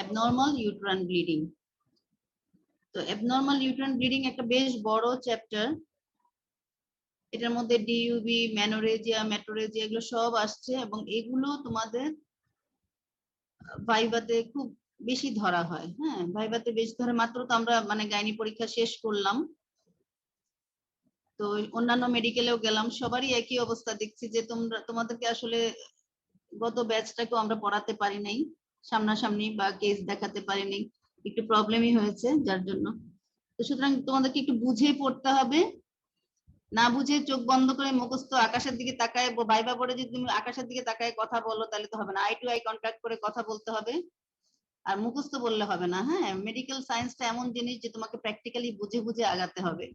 Abnormal uterine bleeding. তো abnormal uterine bleeding একটা বেশ বড় চ্যাপ্টার। এটার মধ্যে ডিইউবি, ম্যানোরেজিয়া, মেট্রোরেজিয়া এগুলো সব আসছে, এবং এগুলো তোমাদের ভাইভাতে খুব বেশি ধরা হয়। হ্যাঁ, ভাইভাতে বেশি ধরে। মাত্র তো আমরা মানে গাইনি পরীক্ষা শেষ করলাম, তো অন্যান্য মেডিকেলেও গেলাম, সবারই একই অবস্থা দেখছি যে তোমাদেরকে আসলে গত ব্যাচটাকেও আমরা পড়াতে পারি নাই সামনাসামনি, বা কেস দেখাতে পারি নাই, একটু প্রবলেমই হয়েছে যার জন্য। তো সুতরাং তোমাদেরকে একটু বুঝে পড়তে হবে, না বুঝে চোখ বন্ধ করে মুখস্থ আকাশের দিকে তাকায় ভাইবা পড়ে যদি তুমি আকাশের দিকে তাকায় কথা বলো তাহলে তো হবে না। আই টু আই কন্ট্যাক্ট করে কথা বলতে হবে, আর মুখস্থ বললে হবে না। হ্যাঁ, মেডিকেল সায়েন্সটা এমন জিনিস যে তোমাকে প্র্যাকটিক্যালি বুঝে বুঝে আগাতে হবে।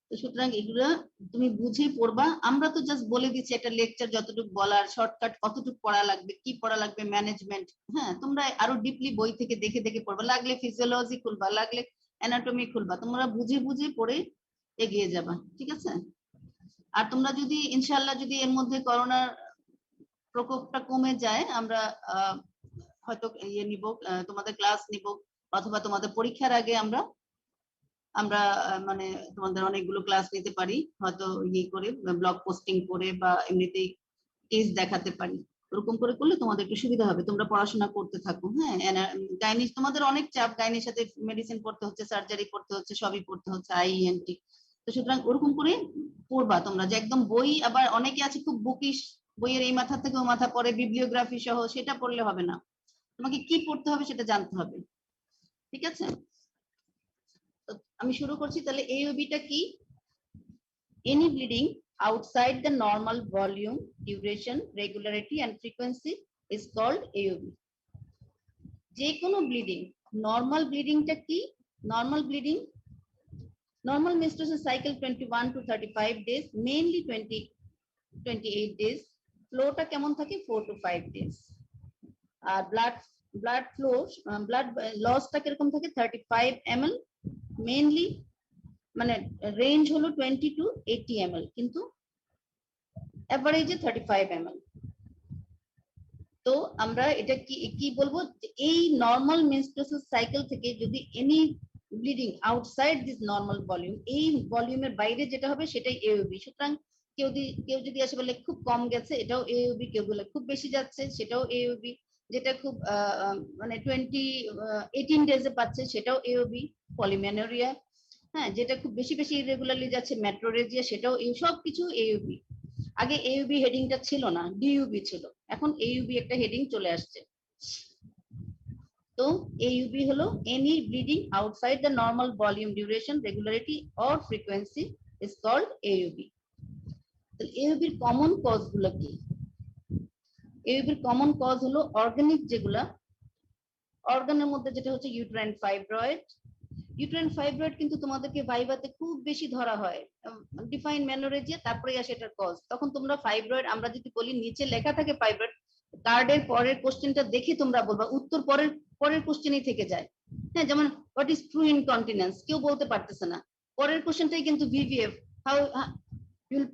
তো সুতরাং এগুলো তুমি বুঝে পড়বা। আমরা তো জাস্ট বলে দিচ্ছি একটা লেকচার যতটুকু বলার, শর্টকাট কতটুকু পড়া লাগবে, কি পড়া লাগবে, ম্যানেজমেন্ট। হ্যাঁ, তোমরা আরো ডিপলি বই থেকে দেখে দেখে পড়বা, লাগলে ফিজিওলজি খুলবা, লাগলে অ্যানাটমি খুলবা, তোমরা বুঝে বুঝে পড়ে এগিয়ে যাবা। ঠিক আছে? আর তোমরা যদি ইনশাআল্লাহ যদি এর মধ্যে করোনার প্রকোপটা কমে যায়, আমরা হয়তো ইয়ে নিব, তোমাদের ক্লাস নিব, অথবা তোমাদের পরীক্ষার আগে আমরা মানে তোমাদের অনেকগুলো ক্লাস নিতে পারি, হয়তো ইয়ে করে ব্লগ পোস্টিং করে বা এমনিতেই কেস দেখাতে পারি। ওরকম করে করলে তোমাদের একটু সুবিধা হবে, তোমরা পড়াশোনা করতে থাকো। হ্যাঁ, গাইনি তোমাদের অনেক চাপ, গাইনির সাথে মেডিসিন পড়তে হচ্ছে, সার্জারি পড়তে হচ্ছে, সবই পড়তে হচ্ছে, আইএনটি। তো সুতরাং ওরকম করে পড়বা তোমরা, যে একদম বই, আবার অনেকে আছে খুব বুকিশ, বইয়ের এই মাথা থেকে ও মাথা পড়ে, বিবলিওগ্রাফি সহ, সেটা পড়লে হবে না। তোমাকে কি পড়তে হবে সেটা জানতে হবে। ঠিক আছে? আমি শুরু করছি তাহলে। AOB-টা কি? Any bleeding outside the normal volume, duration, regularity and frequency is called AOB. যে কোনো ব্লিডিং, নর্মাল ব্লিডিংটা কি? Normal menstruation cycle 21 to 35 days, mainly 28 days. ফ্লোটা কেমন থাকে? 4 to 5 days. আর ব্লাড ফ্লো, ব্লাড লসটা কিরকম থাকে? 35 ml, মেইনলি মানে রেঞ্জ হলো 20 to 80 ml, কিন্তু অ্যাভারেজে 35 ml। তো আমরা এটা কি বলবো, এই নর্মাল মেনস্ট্রুয়াল সাইকেল থেকে যদি any bleeding outside this normal volume, এই ভলিউমের বাইরে যেটা হবে সেটাই AOB। সুতরাং কেউ যদি আসে বলে খুব কম গেছে, এটাও AOB। কেউ বলে খুব বেশি যাচ্ছে, সেটাও AOB। যেটা খুব মানে 18 ডেজে পাচ্ছে, সেটাও AOB, পলিমেনোরিয়া। হ্যাঁ, যেটা খুব বেশি বেশি ইরেগুলারলি যাচ্ছে, মেট্রোরেজিয়া, সেটাও সব কিছু AOB। আগে AUB হেডিংটা ছিল না, DUB ছিল, এখন AUB একটা হেডিং চলে আসছে। তো AUB হলো any bleeding outside the normal volume, duration, regularity or frequency is called AUB। তো AUB এর কমন কজ গুলো কি? AUB এর কমন কজ হলো অর্গানিক, যেগুলা অর্গানের মধ্যে যেটা হচ্ছে ইউটেরাইন ফাইব্রয়েড। ইউটেরাইন ফাইব্রয়েড কিন্তু তোমাদেরকে ভাইভাতে খুব বেশি ধরা হয়। ডিফাইন মেনোরেজিয়া, তারপরে আসে এটার কজ। তখন তোমরা ফাইব্রয়েড, আমরা যদি বলি নিচে লেখা থাকে ফাইব্রয়েড, কার্ডের পরের কোশ্চেনটা দেখে তোমরা বলবা, উত্তর পরের কোশ্চেনই থেকে যায়। হ্যাঁ, যেমন হোয়াট ইজ ট্রু ইনকন্টিনেন্স, কেউ বলতে পারতেছে না, পরের কোশ্চেনটাই কিন্তু VVF, how will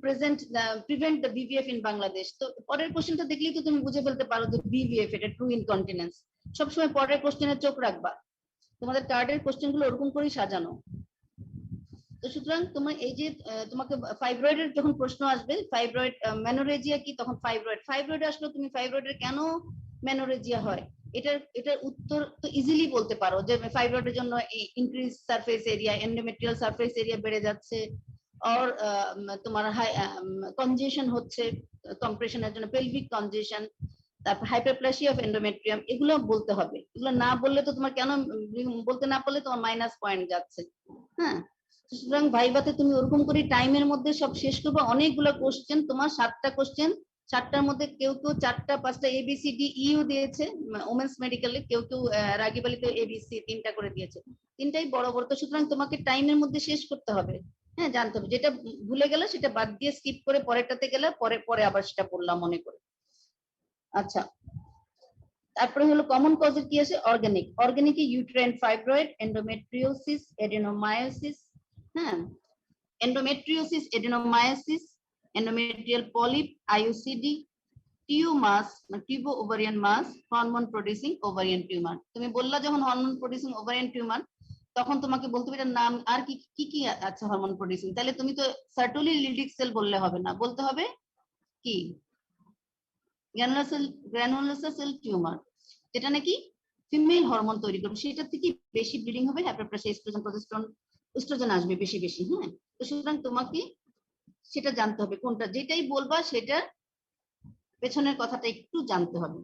prevent the VVF in Bangladesh. তো পরের কোশ্চেনটা দেখলেই তো তুমি বুঝে ফেলতে পারো যে VVF এটা ট্রু ইনকন্টিনেন্স। সবসময় পরের কোশ্চেনে চোখ রাখবা, তোমাদের কার্ডের কোশ্চেন গুলো ওরকম করেই সাজানো। তো সুতরাং তোমার এই যে তোমাকে ফাইব্রয়েডের যখন প্রশ্ন আসবে, ফাইব্রয়েড মেনোরেজিয়া কি, তখন ফাইব্রয়েড আসলে তুমি ফাইব্রয়েডের কেন মেনোরেজিয়া হয়, এটার উত্তর তো ইজিলি বলতে পারো, যে ফাইব্রয়েডের জন্য increase surface area, endometrial surface area বেড়ে যাচ্ছে, আর তোমার কনজেশন হচ্ছে, কম্প্রেশনের জন্য পেলভিক কনজেশন, তারপর হাইপারপ্লাসিয়া অফ এন্ডোমেট্রিয়াম, এগুলো বলতে হবে। এগুলো না বললে তো তোমার কেন বলতে না পারলে তোমার মাইনাস পয়েন্ট যাচ্ছে। হ্যাঁ, সুতরাং ভাইভাতে তুমি ওরকম করে টাইমের মধ্যে সব শেষ করবে। অনেকগুলো কোশ্চেন, তোমার 7টা কোশ্চেন, 7টার মধ্যে কেউ 4টা 5টা ABCDEU দিয়েছে ওমেন্স মেডিকেলে, কেউ রাগিব আলীতে ABC 3টা করে দিয়েছে, 3টাই বড় বড়। তো সুতরাং তোমাকে টাইমের মধ্যে শেষ করতে হবে। হ্যাঁ, জানতে হবে, যেটা ভুলে গেলে সেটা বাদ দিয়ে স্কিপ করে পরেরটাতে গেলে পরে আবার সেটা পড়লাম মনে করে। আচ্ছা, তারপরে হলো কমন কজের কি আছে? অর্গানিকে ইউটেরাইন ফাইব্রয়েড, এন্ডোমেট্রিওসিস, এডেনোমায়োসিস। হ্যাঁ, এন্ডোমেট্রিওসিস, এডেনোমায়োসিস, এন্ডোমেট্রিয়াল পলিপ, IUCD, টিউমাস মানে টিউবো ওভারিয়ান মাস হরমোন প্রডিউসিং ওভারিয়ান টিউমার। তুমি বললা যখন হরমোন প্রডিউসিং ওভারিয়ান টিউমার, তখন তোমাকে বলতে হবে এটার নাম আর কি কি কি আছে হরমোন প্রডিউসিং। তাহলে তুমি তো সার্টোলি লিডিক সেল বললে হবে না, বলতে হবে কি গ্রানুলোসার সেল টিউমার, যেটা নাকি ফিমেল হরমোন তৈরি করবে, সেটা থেকে বেশি ব্লিডিং হবে, হ্যাপারপ্লাসে এস্ট্রোজেন প্রজেস্টেরন এস্ট্রোজেন আসবে বেশি বেশি। হ্যাঁ, তো সুতরাং তোমাকে সেটা জানতে হবে কোনটা, যেটাই বলবা সেটা পেছনের কথাটা একটু জানতে হবে।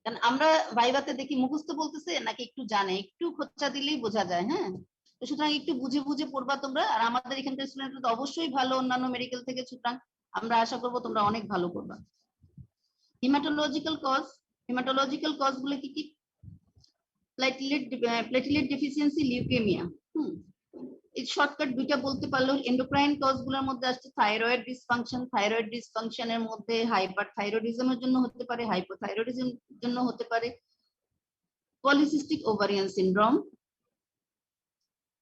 কারণ আমরা ভাইভাতে দেখি মুখস্থ বলতেছে নাকি একটু জানে, একটু খোঁচা দিলেই বোঝা যায়। হ্যাঁ, তো সুতরাং একটু বুঝে বুঝে পড়বা তোমরা। আর আমাদের এখানকার স্টুডেন্টরা তো অবশ্যই ভালো অন্যান্য মেডিকেল থেকে, সুতরাং আমরা আশা করবো তোমরা অনেক ভালো করবা। হেমাটোলজিক্যাল কজ গুলো কি কি? Platelet deficiency, leukaemia. এই শর্টকাট দুইটা বলতে পারলো। এন্ডোক্রাইন কজ গুলোর মধ্যে আসছে থাইরয়েড ডিসফাংশন। থাইরয়েড ডিসফাংশনের মধ্যে হাইপারথাইরয়েডিজমের জন্য হতে পারে, হাইপোথাইরয়েডিজম জন্য হতে পারে, পলিসিস্টিক ওভারিয়ান সিনড্রোম।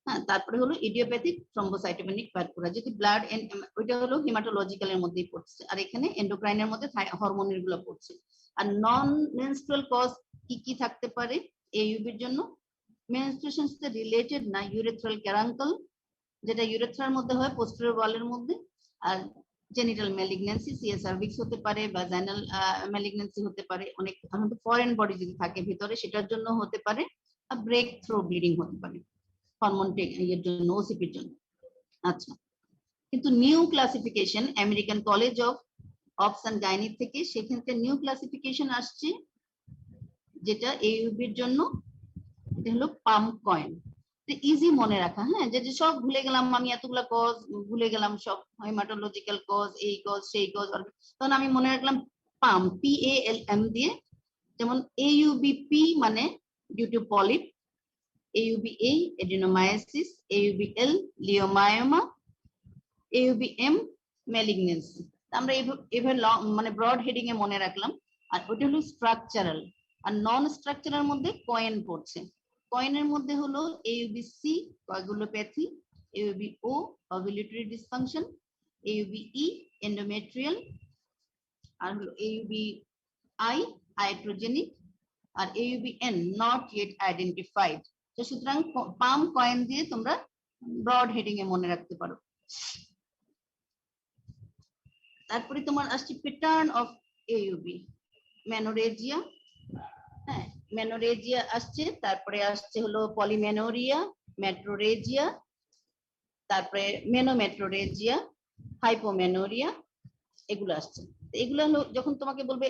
হ্যাঁ, তারপরে হলো ইডিওপ্যাথিক থ্রম্বোসাইটোপেনিক পারপুরা, যেটি ব্লাড ওইটা হলো হেমাটোলজিক্যালের মধ্যেই পড়ছে, আর এখানে এন্ডোক্রাইনের মধ্যে হরমোনের গুলো পড়ছে। আর নন মেনস্ট্রুয়াল কজ কি কি থাকতে পারে এইউবির জন্য? মেনস্ট্রুয়েশন সাথে রিলেটেড না, ইউরেথ্রাল ক্যারাঙ্কল, যেটা ইউরেথ্রার মধ্যে হয় পোস্টেরিয়র ওয়ালের মধ্যে। আর জেনিটাল ম্যালিগন্যান্সি, সিএস সার্ভিক্স হতে পারে, ভ্যাজাইনাল ম্যালিগন্যান্সি হতে পারে, অনেক ফরেন বডি যদি থাকে ভিতরে সেটার জন্য হতে পারে, আর ব্রেক থ্রো ব্লিডিং হতে পারে হরমোন এর জন্য, ওসিপির জন্য। আচ্ছা, কিন্তু new classification American College of Obs and gynae থেকে, সেখানে নিউ ক্লাসিফিকেশন আসছে যেটা এইউবির জন্য, এটা হলো পাম কয়েন। ইজি মনে রাখা। হ্যাঁ, যে সব ভুলে গেলাম আমি, এতগুলা কজ ভুলে গেলাম, সব হেমাটোলজিক্যাল কজ, এই কজ সেই কজ, তখন আমি মনে রাখলাম পাম, PALM দিয়ে। যেমন AUBP মানে due to polyp, AUBA adenomyosis, AUBL leiomyoma, AUBM malignancy. আমরা এভাবে মানে ব্রড হেডিং এ মনে রাখলাম। আর ওটা হলো স্ট্রাকচারাল। আর নন স্ট্রাকচারাল মধ্যে কয়েন পড়ছে। কয়েনের মধ্যে হলো AUBC coagulopathy, AUBO ovulatory dysfunction, AUBE endometrial, আর হলো AUBI আইট্রোজেনিক, আর AUBN নট ইয়েট আইডেন্টিফাইড। তো সুতরাং পাম কয়েন দিয়ে তোমরা ব্রড হেডিং এ মনে রাখতে পারো। তারপরে তোমার আসছে প্যাটার্ন অফ AUB, মেনোরেজিয়া। হ্যাঁ, মেনোরেজিয়া আসছে, তারপরে আসছে হলো পলিমেনোরিয়া, মেট্রোরেজিয়া, তারপরে মেনোমেট্রোরেজিয়া, হাইপোমেনোরিয়া, এগুলো আসছে। এগুলো হলো যখন তোমাকে বলবে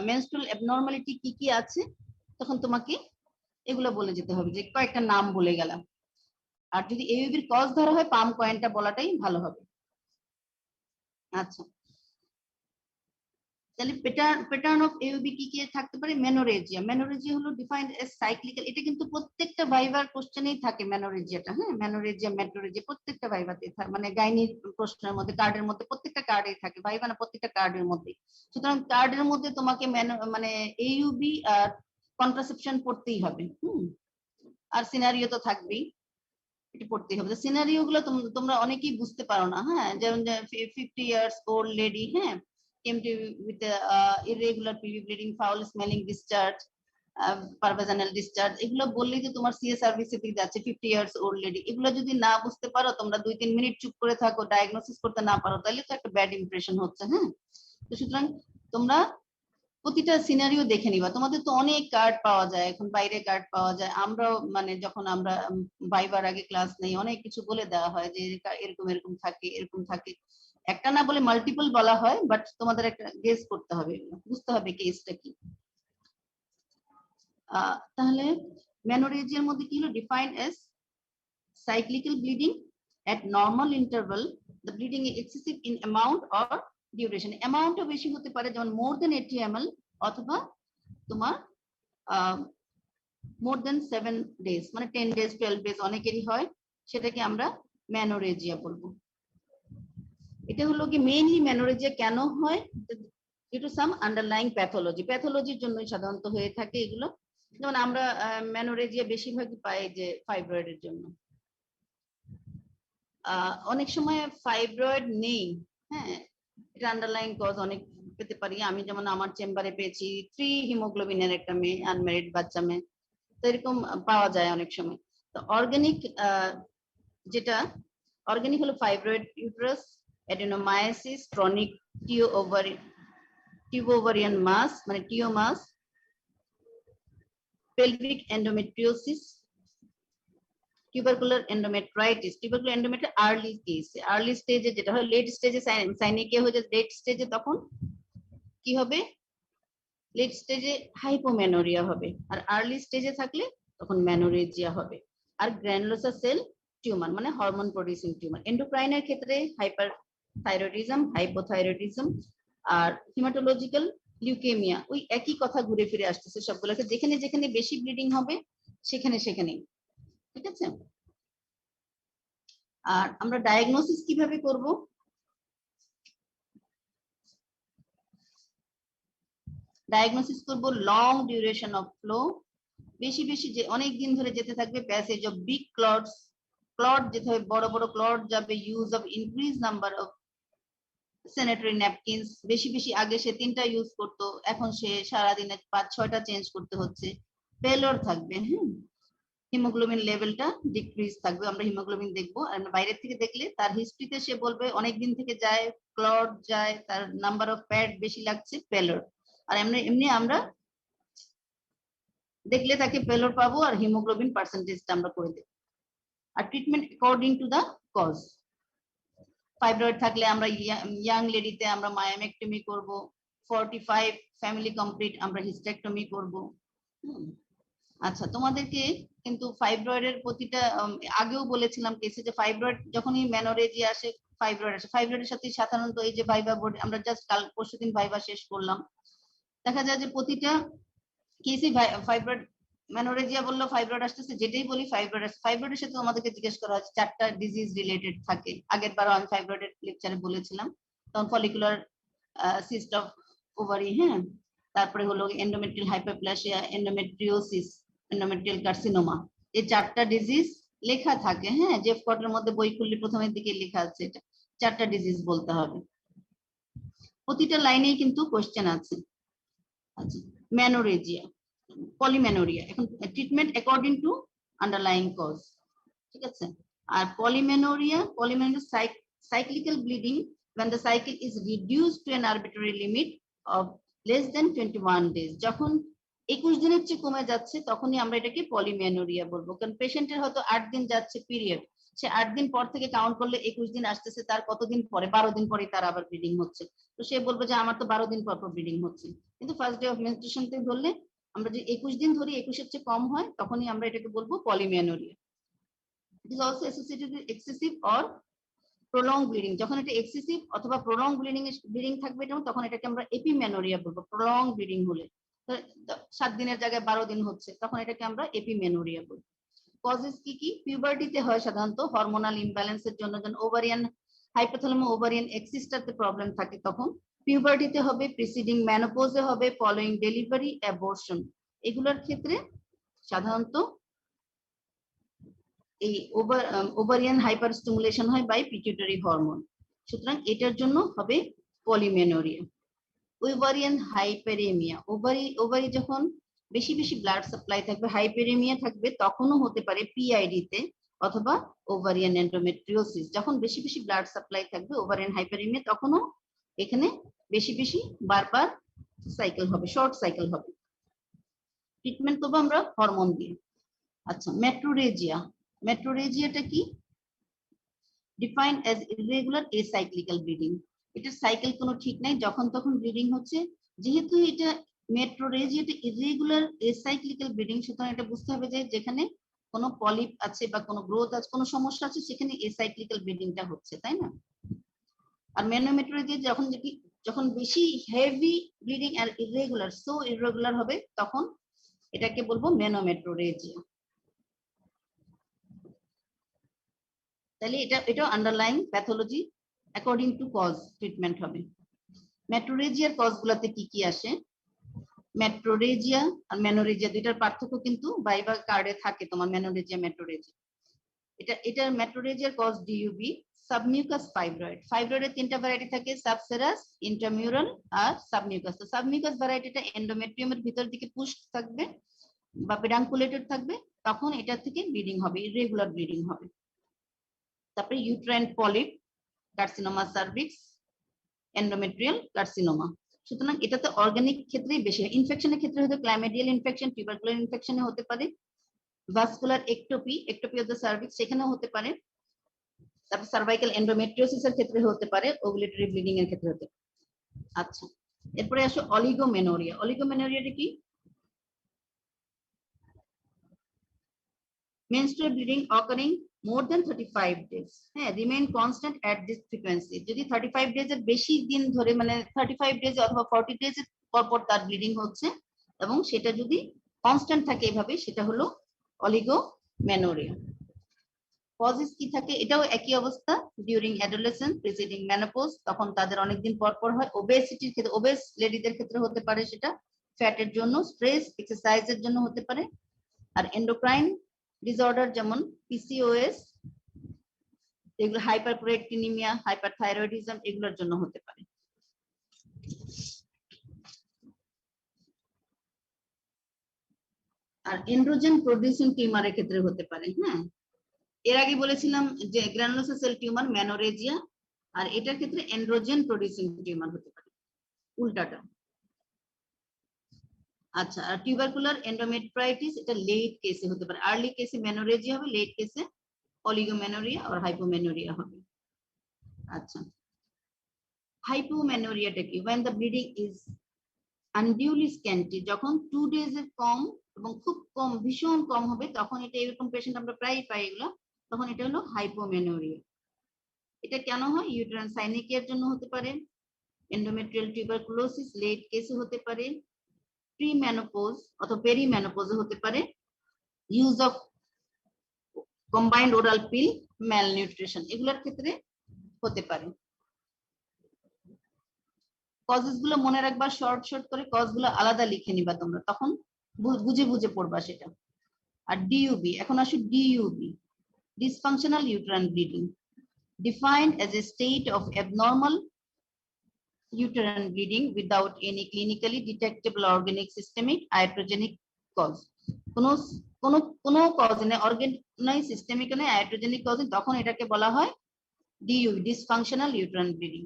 মেনস্ট্রুয়াল অ্যাবনর্মালিটি কি কি আছে, তখন তোমাকে এগুলো বলে যেতে হবে, যে কয়েকটা নাম বলে গেলাম। আর যদি AUBর কজ ধরা হয়, পাম কয়েনটা বলাটাই ভালো হবে। আচ্ছা, তাহলে প্যাটার্ন অফ AUB কি কি থাকতে পারে? মেনোরেজিয়া। মেনোরেজিয়া হলো ডিফাইন্ড এজ সাইক্লিক্যাল। এটা কিন্তু প্রত্যেকটা ভাইবার কোশ্চেনেই থাকে মেনোরেজিয়াটা। হ্যাঁ, মেনোরেজিয়া মেট্রোরেজিয়া প্রত্যেকটা ভাইভাতে থাকে, মানে গাইনির প্রশ্নের মধ্যে, কার্ডের মধ্যে, প্রত্যেকটা কার্ডেই থাকে, ভাইবা না প্রত্যেকটা কার্ডের মধ্যে। সুতরাং কার্ডের মধ্যে তোমাকে মানে AUB আর কন্ট্রাসেপশন পড়তেই হবে। আর সিনারিও তো থাকবেই, এটা পড়তেই হবে। সিনারিও গুলো তোমরা অনেকেই বুঝতে পারো না। হ্যাঁ, যেমন 50 years old lady, হ্যাঁ, came to with irregular PV bleeding, foul smelling discharge, pervaginal discharge, এগুলো বললেই যে তোমার সিএস সার্ভিস থেকে যাচ্ছে 50 years old lady। এগুলো যদি না বুঝতে পারো, তোমরা 2-3 মিনিট চুপ করে থাকো, ডায়াগনোসিস করতে না পারো, তাহলে তো একটা ব্যাড ইমপ্রেশন হচ্ছে। হ্যাঁ, তো সুতরাং তোমরা প্রতিটা সিনারিও দেখে নিবা। তোমাদের তো অনেক কার্ড পাওয়া যায় এখন, বাইরে কার্ড পাওয়া যায়। আমরাও মানে যখন আমরা ভাইবার আগে ক্লাস নেই, অনেক কিছু বলে দেওয়া হয় যে এরকম এরকম থাকে, এরকম থাকে। একটা না বলে মাল্টিপল বলা হয়, বাট তোমাদের একটা গেস করতে হবে, বুঝতে হবে কেসটা কি। তাহলে মেনোরেজিয়ার মধ্যে কি হলো? Defined as cyclical bleeding at normal interval, the bleeding is excessive in amount or duration. অ্যামাউন্টও বেশি হতে পারে, যেমন more than 80 ml, অথবা তোমার more than 7 days, মানে 10 days 12 days অনেকেরই হয়, সেটাকে আমরা মেনোরেজিয়া বলবো। এটা হলো কি মেইনলি মেনোরেজিয়া কেন হয়? due to some underlying pathology, প্যাথোলজির জন্যই সাধারণত হয়ে থাকে এগুলো। যেমন আমরা মেনোরেজিয়া বেশিরভাগই পাই যে ফাইব্রয়েডের জন্য। অনেক সময় ফাইব্রয়েড নেই, হ্যাঁ, এটা আন্ডারলাইং কজ অনেক পেতে পারি। আমি যেমন আমার চেম্বারে পেয়েছি 3 হিমোগ্লোবিনের একটা মেয়ে, আনম্যারিড বাচ্চা মেয়ে, তো এরকম পাওয়া যায় অনেক সময়। তো অর্গানিক যেটা অর্গানিক হলো fibroid uterus, adenomyosis, chronic tubo ovarian mass মানে TO mass, pelvic endometriosis, tubercular endometritis. Tubercular endometritis early case, early স্টেজে যেটা হয়, লেট স্টেজে সাইনিকিয়া হয়ে যায়, লেট স্টেজে তখন কি হবে, লেট স্টেজে হাইপোম্যানোরিয়া হবে, আর আর্লি স্টেজে থাকলে তখন ম্যানোরেজিয়া হবে। আর গ্র্যানুলোসার সেল টিউমার মানে হরমোন প্রডিউসিং টিউমার। এন্ডোক্রাইনের ক্ষেত্রে হাইপার থাইরয়েডিজম, হাইপোথাইরয়েডিজম, আর হিমাটোলজিক্যাল লিউকেমিয়া, ওই একই কথা ঘুরে ফিরে আসতেছে সবগুলোকে, যেখানে যেখানে বেশি ব্লিডিং হবে সেখানে সেখানেই, ঠিক আছে। আর আমরা ডায়াগনোসিস কিভাবে করব? ডায়াগনোসিস করব লং ডিউরেশন অফ ফ্লো, বেশি বেশি যে অনেক দিন ধরে যেতে থাকবে, passage of big clots, clot যেতে হবে, বড় বড় ক্লট যাবে, use of increase number of sanitary napkins, বেশি বেশি আগে সে 3টা ইউজ করতো, এখন সে সারাদিনে 5-6টা চেঞ্জ করতে হচ্ছে, ফেলোর থাকবে, হ্যাঁ, হিমোগ্লোবিন লেভেলটা ডিক্রিজ থাকবে, আমরা হিমোগ্লোবিন দেখবো, আর বাইরের থেকে দেখলে তার হিস্ট্রিতে সে বলবে অনেক দিন থেকে যায়, ক্লট যায়, তার নাম্বার অফ প্যাড বেশি লাগছে, ফেলোর। আর এমনি এমনি আমরা দেখলে তাকে ফেলোর পাবো, আর হিমোগ্লোবিন পার্সেন্টেজটা আমরা করে দেবো। আর treatment according to the cause, fibroid থাকলে আমরা ইয়াং লেডিতে আমরা মায়োমেক্টমি করব, 45 ফ্যামিলি কমপ্লিট আমরা হিস্টেক্টমি করব। আচ্ছা, তোমাদেরকে কিন্তু ফাইব্রয়েডের প্রতিটা আগেও বলেছিলাম কেসে যে ফাইব্রয়েড যখনই মেনোরেজিয়া আসে, ফাইব্রয়েডের সাথে সাধারণত এই যে ভাইবা বোর্ড আমরা জাস্ট কাল পরশুদিন ভাইবা শেষ করলাম, দেখা যায় যে প্রতিটা কেসে ফাইব্রয়েড মেনোরেজিয়া বললো ফাইব্রয়েড আসতেছে, যেটাই বলি ফাইব্রয়েডের সাথে আমাদেরকে জিজ্ঞেস করা হচ্ছে 4টা ডিজিজ রিলেটেড থাকে। আগের বারও আমি ফাইব্রয়েডের লেকচারে বলেছিলাম, তখন ফলিকুলার সিস্ট অফ ওভারি, হ্যাঁ, তারপরে হলো endometrial hyperplasia, endometriosis, endometrial carcinoma, এই 4টা ডিজিজ লেখা থাকে, হ্যাঁ, জেফ কটের মধ্যে বই খুললে প্রথমের দিকে লেখা আছে, এটা 4টা ডিজিজ বলতে হবে, প্রতিটা লাইনেই কিন্তু কোশ্চেন আছে। আচ্ছা, মেনোরেজিয়া, পলিমেনোরিয়া, এখন treatment according to underlying cause, ঠিক আছে। আর polymenorrhoea cyclical bleeding when the cycle is reduced to an arbitrary limit of less than 21 days, যখন 21 দিনের চেয়ে কমে যাচ্ছে তখনই আমরা এটাকে পলিমেনোরিয়া বলবো। কারণ পেশেন্টের হয়তো 8 দিন যাচ্ছে পিরিয়ড, সে 8 দিন পর থেকে কাউন্ট করলে 21 দিন আসতেছে, তার কতদিন পরে 12 দিন পরে তার আবার ব্লিডিং হচ্ছে, তো সে বলবে যে আমার তো 12 দিন পর পর ব্লিডিং হচ্ছে। কিন্তু ফার্স্ট ডে অফ মেনস্ট্রুয়েশন থেকে ধরলে আমরা যে 21 দিন ধরে 21-এর চেয়ে কম হয় তখনই আমরা এটাকে বলবো polymenorrhoea. It is also associated with excessive or prolonged bleeding, যখন এটা এক্সেসিভ অথবা প্রলং ব্লিডিং থাকবে তখন এটাকে আমরা এপিমেনোরিয়া বলবো। প্রলং ব্লিডিং হলে 7 দিনের জায়গায় 12 দিন হচ্ছে, তখন এটাকে আমরা এপিমেনোরিয়া বলবো। কজেস কি কি? পিউবার্টিতে হয় সাধারণত হরমোনাল ইমব্যালেন্সের জন্য, যেন ওভারিয়ান হাইপোথ্যালামো ওভারিয়ান এক্সিসটাতে প্রবলেম থাকে তখন পিউবার্টিতে হবে, প্রিসিডিং মেনোপজে হবে, ফলোইং ডেলিভারি, অ্যাবর্শন, এগুলোর ক্ষেত্রে সাধারণত এই ওভারিয়ান হাইপার স্টিমুলেশন হয় বাই পিটুইটারি হরমোন, সুতরাং এটার জন্য হবে পলিমেনোরিয়া। ওভারিয়ান হাইপারেমিয়া, ওভারি যখন বেশি বেশি ব্লাড সাপ্লাই থাকবে, হাইপারেমিয়া থাকবে, তখনও হতে পারে পিআইডি তে, অথবা ওভারিয়ান এন্ডোমেট্রিওসিস, যখন বেশি বেশি ব্লাড সাপ্লাই থাকবে ওভারিয়ান হাইপারেমিয়া, তখনও এখানে বেশি বেশি বারবার সাইকেল হবে, শর্ট সাইকেল হবে। ট্রিটমেন্ট করবো আমরা হরমোন দিয়ে। আচ্ছা, মেট্রোরেজিয়া, মেট্রোরেজিয়াটা কি? ডিফাইন্ড অ্যাজ ইররেগুলার এসাইক্লিক্যাল ব্লিডিং, এটার সাইকেল কোনো ঠিক নাই, যখন তখন ব্লিডিং হচ্ছে, যেহেতু এটা মেট্রোরেজিয়াটা ইররেগুলার এসাইক্লিক্যাল ব্লিডিং, সুতরাং এটা বুঝতে হবে যে যেখানে কোনো পলিপ আছে বা কোনো গ্রোথ আছে, কোনো সমস্যা আছে, সেখানে এসাইক্লিক্যাল ব্লিডিংটা হচ্ছে, তাই না? আর মেনোমেট্রোরেজিয়া যখন বেশি হেভি ব্লিডিং আর ইররেগুলার, সো ইররেগুলার হবে, তখন এটাকে বলবো মেনোমেট্রোরেজিয়া। তাহলে এটা underlying pathology according to cause treatment হবে। মেট্রোরেজিয়ার কজ গুলাতে কি কি আসে? মেট্রোরেজিয়া আর মেনোরেজিয়া দুইটার পার্থক্য কিন্তু ভাইবা কার্ডে থাকে তোমার, মেনোরেজিয়া মেট্রোরেজিয়া। এটার মেট্রোরেজিয়ার কজ ডিইউবি, সাবমিউকাস ফাইব্রয়েড। ফাইব্রয়েডের তিনটা ভ্যারাইটি থাকে, সাবসেরাস, ইন্ট্রামিউরাল আর সাবমিউকাস। তো সাবমিউকাস ভ্যারাইটিটা এন্ডোমেট্রিয়ামের ভিতর দিকে পুশ থাকবে বা পেডাঙ্কুলেটেড থাকবে, তখন এটা থেকে ব্লিডিং হবে, ইররেগুলার ব্লিডিং হবে। তারপরে uterine polyp, carcinoma cervix, endometrial carcinoma. সুতরাং এটাতে অর্গানিক ক্ষেত্রেই বেশি হয়। ইনফেকশনের ক্ষেত্রে হয়তো ক্ল্যামিডিয়াল ইনফেকশন, টিউবারকুলার ইনফেকশনে হতে পারে, ভাস্কুলার একটোপি, একটোপি অফ দ্য সার্ভিক্স সেখানেও হতে পারে, তারপর সার্ভাইকাল এন্ডোমেট্রিওসিসের ক্ষেত্রে হতে পারে, ওভুলেটরি ব্লিডিং এর ক্ষেত্রে হতে পারে। আচ্ছা, এরপরে আসো অলিগোমেনোরিয়া। অলিগোমেনোরিয়াটা কি? menstrual bleeding occurring more than 35 days, হ্যাঁ, remain constant at this frequency। যদি 35 days এর বেশি দিন ধরে, মানে 35 days অথবা 40 days এর পর পর তার ব্লিডিং হচ্ছে এবং সেটা যদি কনস্ট্যান্ট থাকে এভাবে, সেটা হলো অলিগোমেনোরিয়া। কজেস কি থাকে? এটাও একই অবস্থা, ডিউরিং অ্যাডোলেসেন্স, প্রিসিডিং মেনোপজ, তখন তাদের অনেকদিন পর পর হয়। ওবেসিটির ক্ষেত্রে, ওবেস লেডিদের ক্ষেত্রে হতে পারে সেটা ফ্যাটের জন্য, স্ট্রেস, এক্সারসাইজের জন্য হতে পারে। আর এন্ডোক্রাইন ডিসঅর্ডার যেমন পিসিওএস, এগুলো হাইপারপ্রোলেকটিনিমিয়া, হাইপারথাইরয়েডিজম, এগুলোর জন্য হতে পারে। আর এন্ড্রোজেন প্রোডিউসিং টিউমারের ক্ষেত্রে হতে পারে। হ্যাঁ, এর আগে বলেছিলাম যে গ্রানুলোসার সেল টিউমার ম্যানোরেজিয়া, আর এটার ক্ষেত্রে এন্ড্রোজেন প্রোডিউসিং টিউমার হতে পারে, উল্টাটা। আচ্ছা, আর টিউবারকুলার এন্ডোমেট্রাইটিস, এটা লেট কেসে হতে পারে। আর্লি কেসে ম্যানোরেজিয়া হবে, লেট কেসে অলিগোমেনোরিয়া আর হাইপোমেনোরিয়া হবে। আচ্ছা, হাইপোমেনোরিয়াটা কি? when the bleeding is unduly scanty, যখন 2 days এর কম এবং খুব কম, ভীষণ কম হবে, তখন এটা, এরকম পেশেন্ট আমরা প্রায় পাই এগুলো, তখন এটা হলো হাইপোমেনোরিয়া। এটা কেন হয়? ইউটেরাইন সাইনিকিয়ার জন্য হতে পারে, এন্ডোমেট্রিয়াল টিউবারকুলোসিস লেট কেসে হতে পারে, প্রি মেনোপজ অথবা পেরি মেনোপজে হতে পারে, use of combined oral pin, malnutrition, এগুলোর ক্ষেত্রে হতে পারে। কজেস গুলো মনে রাখবা, শর্ট শর্ট করে কজ গুলো আলাদা লিখে নিবা তোমরা, তখন বুঝে বুঝে পড়বা সেটা। আর ডিইউবি, এখন আসো DUB, dysfunctional uterine bleeding, defined as a state of abnormal uterine bleeding without any clinically detectable organic systemic iatrogenic cause। কোনো কজ নেই, অর্গানাইজ সিস্টেমিক নেই, iatrogenic কজ, তখন এটাকে বলা হয় ডিইউবি, ডিসফাংশনাল ইউটেরাইন ব্লিডিং।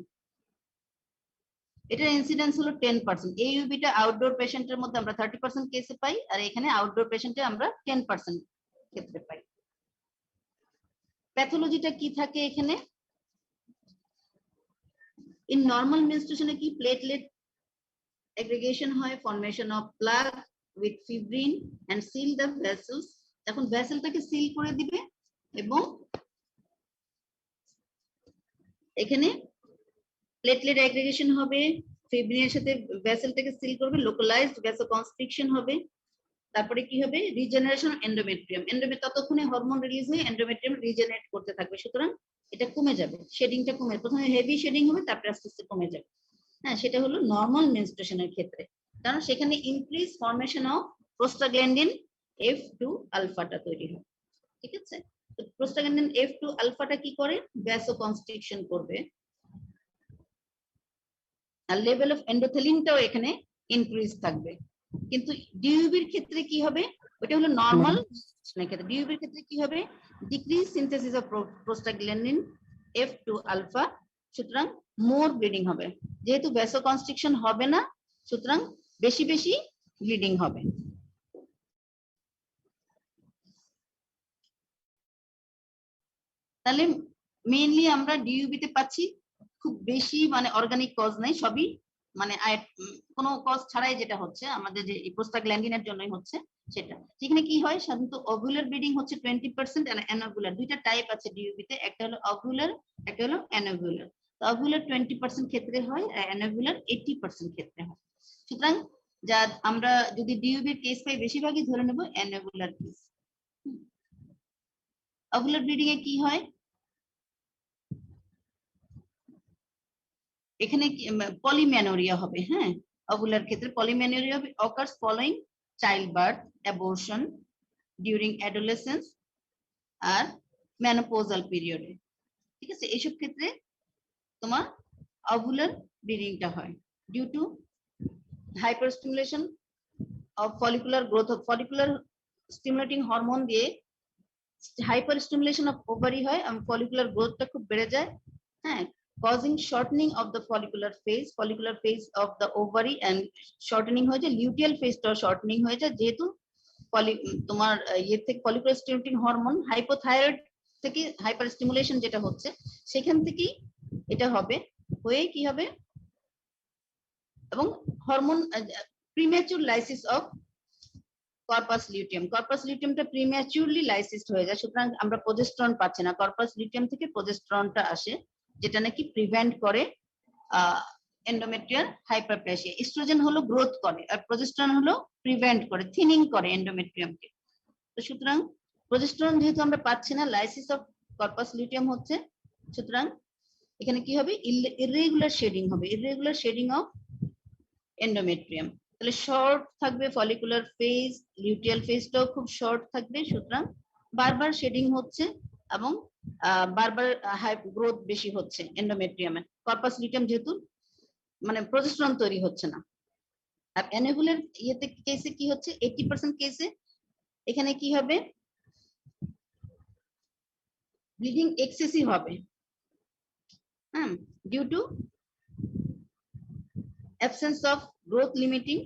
এটার ইনসিডেন্স হলো 10%। এইউবিটা আউটডোর পেশেন্টের মধ্যে আমরা 30% কেসে পাই, আর এখানে আউটডোর পেশেন্টে আমরা 10% ক্ষেত্রে পাই। প্যাথোলজিটা কি থাকে এখানে? ইন নর্মাল মেনস্ট্রুয়েশনে কি প্লেটলেট aggregation হয়, formation of plaque with fibrin and seal the vessels। এখন ভেসেলটাকে সিল করে দিবে এবং এখানে প্লেটলেট অ্যাগ্রিগেশন হবে, ফিব্রিনের সাথে ভেসেলটাকে সিল করবে, লোকালাইজড ভ্যাসোকনস্ট্রিকশন হবে। তারপরে কি হবে? রিজেনারেশন এন্ডোমেট্রিয়াম, ততক্ষণে হরমোন রিলিজ হয়ে এন্ডোমেট্রিয়াম রিজেনারেট করতে থাকবে, সুতরাং এটা কমে যাবে, শেডিংটা কমে, প্রথমে হেভি শেডিং হবে, তারপরে আস্তে আস্তে কমে যাবে। হ্যাঁ, সেটা হলো নর্মাল মেনস্ট্রুয়েশনের ক্ষেত্রে, কারণ সেখানে increase formation of prostaglandin F2 আলফাটা তৈরি হয়। ঠিক আছে, তো প্রোস্টাগ্ল্যান্ডিন F2 আলফাটা কি করে? ভ্যাসোকনস্ট্রিকশন করবে, আর লেভেল অফ এন্ডোথেলিনটাও এখানে ইনক্রিজ থাকবে। কিন্তু ডিইউবির ক্ষেত্রে কি হবে? ওটা হলো নরমাল ক্ষেত্রে। ডিইউবির ক্ষেত্রে কি হবে? Decrease synthesis of prostaglandin F2 alpha, সুতরাং মোর ব্লিডিং হবে। যেহেতু ভ্যাসোকনস্ট্রিকশন হবে না, সুতরাং বেশি বেশি ব্লিডিং হবে। তাহলে মেইনলি আমরা ডিইউবিতে পাচ্ছি খুব বেশি, মানে অর্গানিক কজ নাই, সবই মানে কোনো কজ ছাড়াই যেটা হচ্ছে আমাদের যে প্রোস্টাগ্ল্যান্ডিনের জন্যই হচ্ছে সেটা। যেখানে কি হয়, সাধারণত ওভুলার ব্লিডিং হচ্ছে 20% আর অ্যানোভুলার, দুইটা টাইপ আছে ডিইউবিতে, একটা হলো ওভুলার, একটা হলো অ্যানোভুলার। তো ওভুলার 20% ক্ষেত্রে হয় আর অ্যানোভুলার 80% ক্ষেত্রে হয়। সুতরাং যা আমরা যদি ডিইউবির কেস পাই, বেশিরভাগই ধরে নেব অ্যানোভুলার কেস। ওভুলার ব্লিডিং এ কি হয়? এখানে পলিমেনোরিয়া হবে। হ্যাঁ, ওভুলার ক্ষেত্রে polymenorrhoea occurs following childbirth, abortion, during adolescence আর মেনোপজাল পিরিয়ডে। ঠিক আছে, এইসব ক্ষেত্রে তোমার ওভুলার ব্লিডিংটা হয় due to hyper stimulation of follicular growth of follicular stimulating hormone দিয়ে হাইপার স্টিমুলেশন অফ ওভারি হয় এবং ফলিকুলার গ্রোথটা খুব বেড়ে যায়, হ্যাঁ, causing shortening of the follicular phase of the ovary and shortening হয়ে যায়, luteal phase টা shortening হয়ে যায়, যেহেতু তোমার ইয়ে থেকে ফলিকুলার স্টিমুলেটিং হরমোন হাইপোথাইরয়েড থেকে হাইপার স্টিমুলেশন যেটা হচ্ছে সেখান থেকেই এটা হবে, হয়ে কি হবে এবং hormone premature lysis of corpus লিউটিয়ামটা প্রিম্যাচুরলি লাইসিসড হয়ে যায়, সুতরাং আমরা প্রজেস্টেরন পাচ্ছি না। কর্পাস লিউটিয়াম থেকে প্রজেস্টেরনটা আসে যেটা নাকি প্রিভেন্ট করে এন্ডোমেট্রিয়াল হাইপারপ্লেসিয়া। এস্ট্রোজেন হলো গ্রোথ করে আর প্রজেস্টেরন হলো প্রিভেন্ট করে, থিনিং করে এন্ডোমেট্রিয়ামকে। তো সুতরাং প্রজেস্টেরন যেহেতু আমরা পাচ্ছি না, লাইসিস অফ কর্পাস লিউটিয়াম হচ্ছে, সুতরাং এখানে কি হবে, ইররেগুলার শেডিং অফ এন্ডোমেট্রিয়াম। তাহলে শর্ট থাকবে ফলিকুলার ফেজ, লিউটিয়াল ফেজটাও খুব শর্ট থাকবে, সুতরাং বারবার শেডিং হচ্ছে এবং বারবার গ্রোথ বেশি হচ্ছে এন্ডোমেট্রিয়ামের। কর্পাস লিউটিয়াম যেহেতু মানে প্রজেস্টেরন তৈরি হচ্ছে না। আর অ্যানোভুলার ইয়েতে কেসে কি হচ্ছে, 80% কেসে এখানে কি হবে, ব্লিডিং এক্সেসিভ হবে, হ্যাঁ, due to absence of growth limiting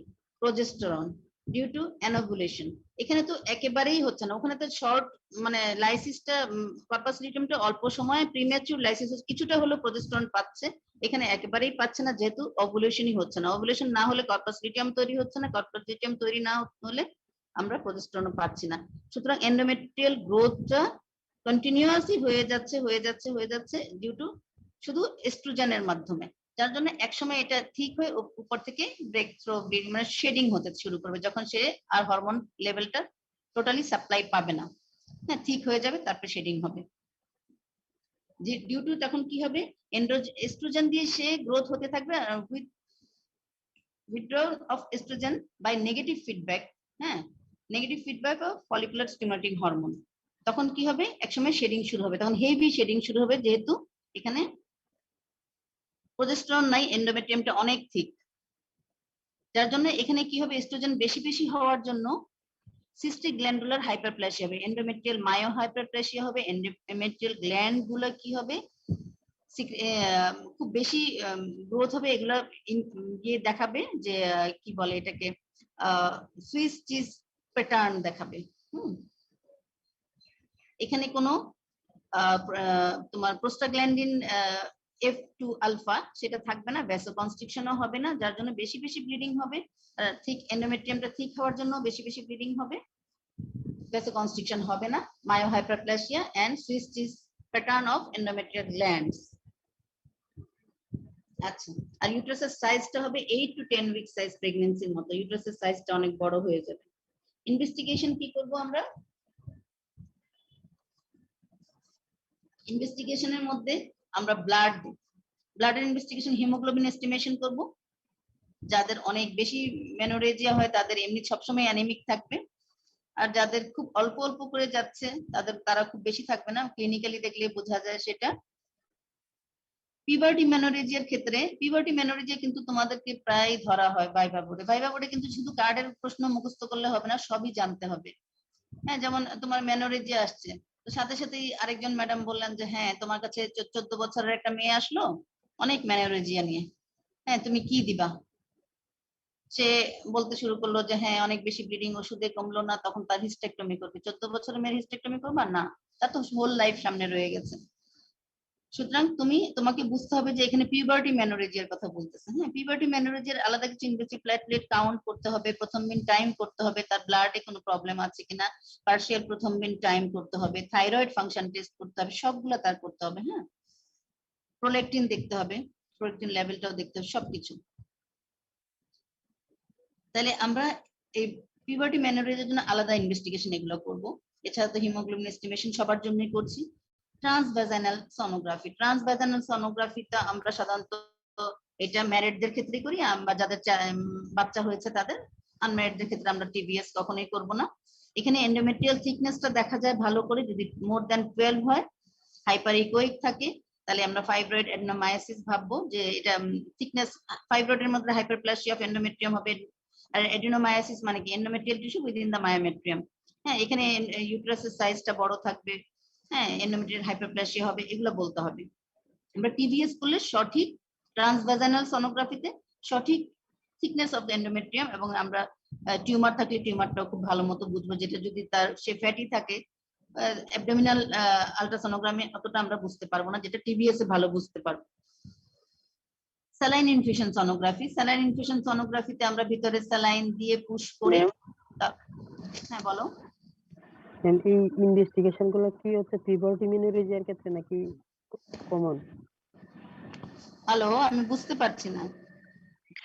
progesterone due to anovulation. এখানে তো একেবারেই হচ্ছে না, ওখানে তো শর্ট মানে লাইসিসটা কর্পাস লিউটিয়ামটা অল্প সময়ে প্রিম্যাচুর লাইসিস কিছুটা হলো প্রজেস্টেরন পাচ্ছে, এখানে একেবারেই পাচ্ছে না যেহেতু ওভুলেশনই হচ্ছে না। ওভুলেশন না হলে কর্পাস লিউটিয়াম তৈরি হচ্ছে না, কর্পাস লিউটিয়াম তৈরি না হলে আমরা প্রজেস্টেরনও পাচ্ছি না, সুতরাং এন্ডোমেট্রিয়াল গ্রোথটা কন্টিনিউয়াসলি হয়ে যাচ্ছে ডিউ টু শুধু এস্ট্রোজেনের মাধ্যমে, যার জন্য একসময় এটা ঠিক হয়ে উপর থেকে ব্রেক থ্রো মানে শেডিং হতে শুরু করবে, যখন সে আর হরমোন লেভেলটা টোটালি সাপ্লাই পাবে না, হ্যাঁ, ঠিক হয়ে যাবে, তারপরে শেডিং হবে। যে ডিউ টু তখন কি হবে, এস্ট্রোজেন দিয়ে সে গ্রোথ হতে থাকবে with withdrawal of estrogen by negative feedback, হ্যাঁ, negative feedback of follicular stimulating hormone. তখন কি হবে, একসময় শেডিং শুরু হবে, তখন হেভি শেডিং শুরু হবে, যেহেতু এখানে প্রজেস্টেরন নাই, এন্ডোমেট্রিয়ামটা অনেক থিক, যার জন্য এখানে কি হবে, এস্ট্রোজেন বেশি হওয়ার জন্য সিস্টিক গ্ল্যান্ডুলার হাইপারপ্লেসিয়া হবে, এন্ডোমেট্রিয়াল মায়ো হাইপারপ্লেসিয়া হবে, এন্ডোমেট্রিয়াল গ্ল্যান্ড গুলো কি হবে, খুব বেশি গ্রোথ হবে, এগুলা গিয়ে দেখাবে যে কি বলে এটাকে সুইস চিজ প্যাটার্ন দেখাবে। এখানে কোনো তোমার প্রোস্টাগ্ল্যান্ডিন F2 আলফা সেটা থাকবে না, ভ্যাসোকনস্ট্রিকশনও হবে না, যার জন্য বেশি ব্লিডিং হবে, ঠিক এন্ডোমেট্রিয়ামটা ঠিক হওয়ার জন্য বেশি ব্লিডিং হবে, ভ্যাসোকনস্ট্রিকশন হবে না, myo hyperplasia and Swiss cheese pattern of endometrial glands. আচ্ছা, আর ইউট্রাসের সাইজটা হবে 8 to 10 উইক সাইজ, প্রেগন্যান্সির মতো ইউট্রাসের সাইজটা অনেক বড় হয়ে যাবে। ইনভেস্টিগেশন কি করব আমরা, ইনভেস্টিগেশনের মধ্যে আমরা ব্লাডের ইনভেস্টিগেশন, হিমোগ্লোবিন এস্টিমেশন করব, যাদের অনেক বেশি মেনোরেজিয়া হয় তাদের এমনি সবসময় অ্যানিমিক থাকবে, আর যাদের খুব অল্প করে যাচ্ছে তারা খুব বেশি থাকবে না, ক্লিনিক্যালি দেখলে বোঝা যায় সেটা। পিউবার্টি মেনোরেজিয়ার ক্ষেত্রে, পিউবার্টি মেনোরেজিয়া কিন্তু তোমাদেরকে প্রায় ধরা হয় ভাইভা বোর্ডে, কিন্তু শুধু কার্ডের প্রশ্ন মুখস্থ করলে হবে না, সবই জানতে হবে, হ্যাঁ, যেমন তোমার মেনোরেজিয়া আসছে, তো সাথে সাথেই আরেকজন ম্যাডাম বললেন যে হ্যাঁ তোমার কাছে 14 বছরের একটা মেয়ে আসলো অনেক মেনোরেজিয়া নিয়ে, হ্যাঁ তুমি কি দিবা, সে বলতে শুরু করলো যে হ্যাঁ অনেক বেশি ব্লিডিং, ওষুধে কমলো না, তখন তার হিস্টেক্টমি করবে। 14 বছরের মেয়ের হিস্টেক্টমি করবা না, তার তো হোল লাইফ সামনে রয়ে গেছে। সুতরাং তোমাকে বুঝতে হবে যে এখানে পিউবার্টি মেনোরেজিয়ার কথা বলতেছে, হ্যাঁ, পিউবার্টি মেনোরেজিয়ার আলাদা কিছু ইনভেস্টিভ প্লেটলেট কাউন্ট করতে হবে, প্রথম দিন টাইম করতে হবে, তার ব্লাডে কোনো প্রবলেম আছে কিনা, পার্শিয়াল প্রথম দিন টাইম করতে হবে, থাইরয়েড ফাংশন টেস্ট করতে হবে, সবগুলা তার করতে হবে, হ্যাঁ, প্রোলেকটিন দেখতে হবে, প্রোলেকটিন লেভেলটাও দেখতে হবে, সবকিছু। তাহলে আমরা এই পিউবার্টি মেনোরেজিয়ার জন্য আলাদা ইনভেস্টিগেশন এগুলো করব, এছাড়া তো হিমোগ্লোবিন এস্টিমেশন সবার জন্যই করছি। ট্রান্সভ্যাজানাল সোনোগ্রাফিটা আমরা সাধারণত এটা ম্যারিডদের ক্ষেত্রে করি, আমরা যাদের বাচ্চা হয়েছে তাদের, আনম্যারিডদের ক্ষেত্রে আমরা টিবিএস কখনোই করব না। এখানে এন্ডোমেট্রিয়াল থিকনেসটা দেখা যায় ভালো করে, যদি মোর দ্যান 12 হয়, হাইপার ইকোইক থাকে, তাহলে আমরা ফাইব্রয়েড অ্যাডেনোমায়োসিস ভাববো যে এটা থিকনেস, ফাইব্রয়েডের মধ্যে হাইপারপ্লাসিয়া অফ এন্ডোমেট্রিয়াম হবে, আর অ্যাডেনোমায়োসিস মানে কি এন্ডোমেট্রিয়াল টিস্যু উইদিন দা মায়োমেট্রিয়াম। হ্যাঁ, এখানে ইউটেরাসের সাইজটা বড় থাকবে, হ্যাঁ, এন্ডোমেট্রিয়াল হাইপারপ্লাসিয়া হবে, এগুলো বলতে হবে। আমরা টিভিএস করলে সঠিক ট্রান্সভাজানাল সোনোগ্রাফিতে সঠিক থিকনেস অফ দ্য এন্ডোমেট্রিয়াম, এবং আমরা টিউমার থাকলে টিউমারটাও খুব ভালো মতো বুঝবো, যেটা যদি তার সে ফ্যাটি থাকে অ্যাবডোমিনাল আলট্রাসোনোগ্রামে অতটা আমরা বুঝতে পারবো না, যেটা টিভিএস এ ভালো বুঝতে পারবো। Saline infusion sonography, saline infusion সোনোগ্রাফিতে আমরা ভিতরে স্যালাইন দিয়ে পুশ করে, হ্যাঁ বলো। এই ইনভেস্টিগেশন গুলো কি হচ্ছে পিভটি মিনোরেজিয়ার ক্ষেত্রে নাকি কমন? হ্যালো, আমি বুঝতে পারছি না।